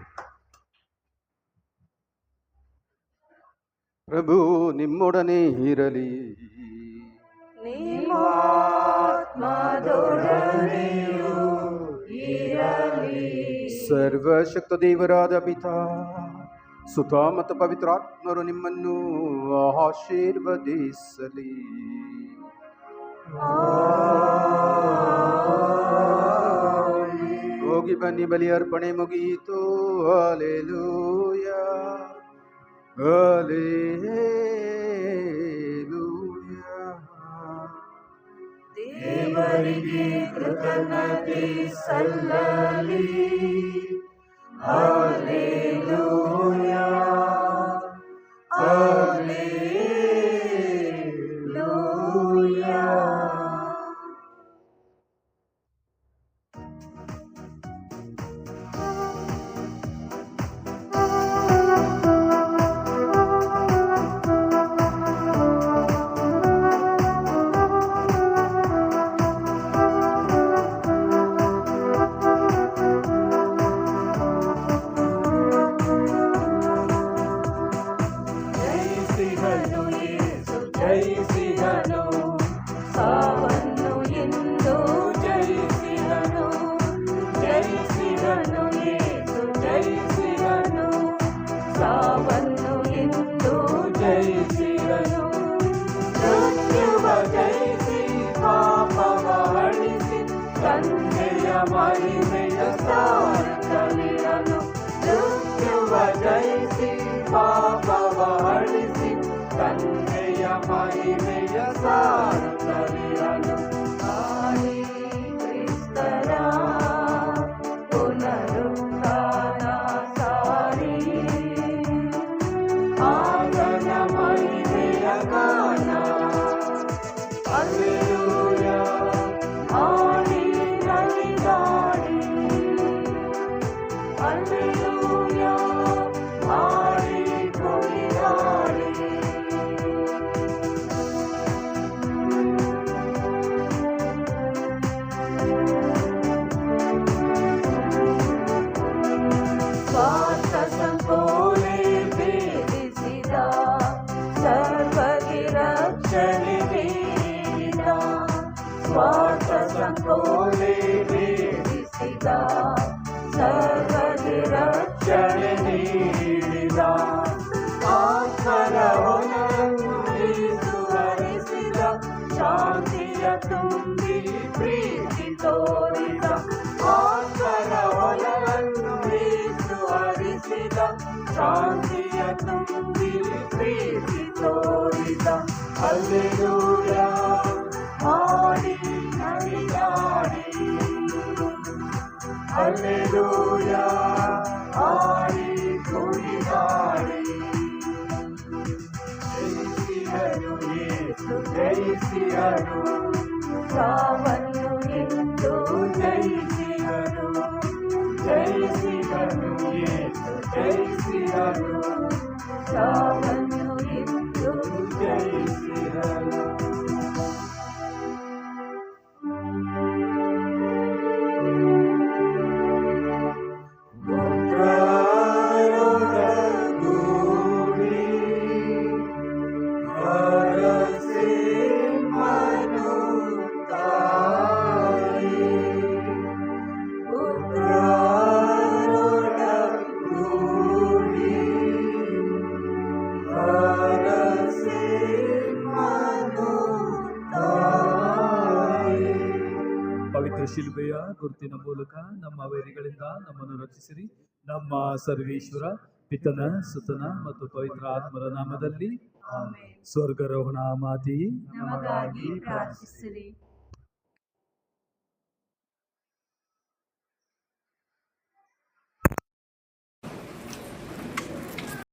ಪ್ರಭು ನಿಮ್ಮೊಡನೆ ಇರಲಿ, ನಿಮ್ಮಾತ್ಮದೊಡನೆಯೂ ಇರಲಿ. ಸರ್ವಶಕ್ತ ದೇವರಾದ ಪಿತಾ, ಸುತ ಮತ್ತು ಪವಿತ್ರಾತ್ಮರು ನಿಮ್ಮನ್ನು ಆಶೀರ್ವದಿಸಲಿ. ಹೋಗಿ ಬನ್ನಿ, ಬಲಿ ಅರ್ಪಣೆ ಮುಗಿಯಿತು. Hallelujah, hallelujah. ದೇವರಿಗೆ ಕೃತಜ್ಞತೆ ಸಲ್ಲಲಿ. Hallelujah, hallelujah. ಜಯಿಸಿದನು, ಸಾವನ್ನು ಎಂದು ಜಯಿಸಿದನು. ಜಯಿಸಿದನು ಯೇಸು, ಜಯಿಸಿದನು, ಸಾವನ್ನು ಎಂದು ಜಯಿಸಿದನು. ಮೃತ್ಯುವ ಜಯಿಸಿ, ಪಾಪವ ಅಳಿಸಿ, ತಂದೆಯ ಮಹಿಮೆಯ ಸಾರುತ್ತಲಿರನು. ಮೃತ್ಯುವ ಜಯಿಸಿ, ಪಾಪವ ಅಳಿಸಿ, ತಂದೆಯ ಮಹಿಮೆಯ ಸಾರುತ್ತಲಿರನು. ಆದಿ ಕ್ರಿಸ್ತರ ಪುನರುತ್ಥಾನ ಸಾರಿ, ಆತನ ಮಹಿಮೆಯ ಗಾನ, ಕೋಲೆ ಬೇರಿಸಿದ ಸರ್ವಗೆ ರಕ್ಷಣೆ ನೀಡಿದ ಆತ್ಮರ ಹೊಲವನ್ನು ಸುವರಿಸಿದ ಶಾಂತಿಯ ತುಂಬಿ ಪ್ರೀತಿ ತೋರಿದ ಆತ್ಮರ ಹೊಲವನ್ನು ಸುವರಿಸಿದ ಶಾಂತಿಯ ತುಂಬಿ ಪ್ರೀತಿ ತೋರಿದ ಹಲ್ಲೆಲೂಯ ಹಾಡಿ ನಲಿದಾಡಿ ಹಲ್ಲೆಲೂಯ ಹಾಡಿ ಕುಣಿದಾಡಿ ಜಯಿಸಿದನು ಯೇಸು ಜಯಿಸಿದನು ಸಾವನ್ನು ಎಂದು ಜಯಿಸಿದನು ಜಯಿಸಿದನು ಯೇಸು ಜಯಿಸಿದನು ಸಾವನ್ನು ಎಂದು ಜಯಿಸಿದನು ಪವಿತ್ರ ಶಿಲುಬೆಯ ಗುರುತಿನ ಮೂಲಕ ನಮ್ಮ ವೈರಿಗಳಿಂದ ನಮ್ಮನ್ನು ರಕ್ಷಿಸಿರಿ. ನಮ್ಮ ಸರ್ವೇಶ್ವರ ಪಿತನ ಸುತನ ಮತ್ತು ಪವಿತ್ರ ಆತ್ಮರ ನಾಮದಲ್ಲಿ ಸ್ವರ್ಗಾರೋಹಣ ಮಾತೆಯೇ ನಮಗಾಗಿ ಪ್ರಾರ್ಥಿಸಿರಿ.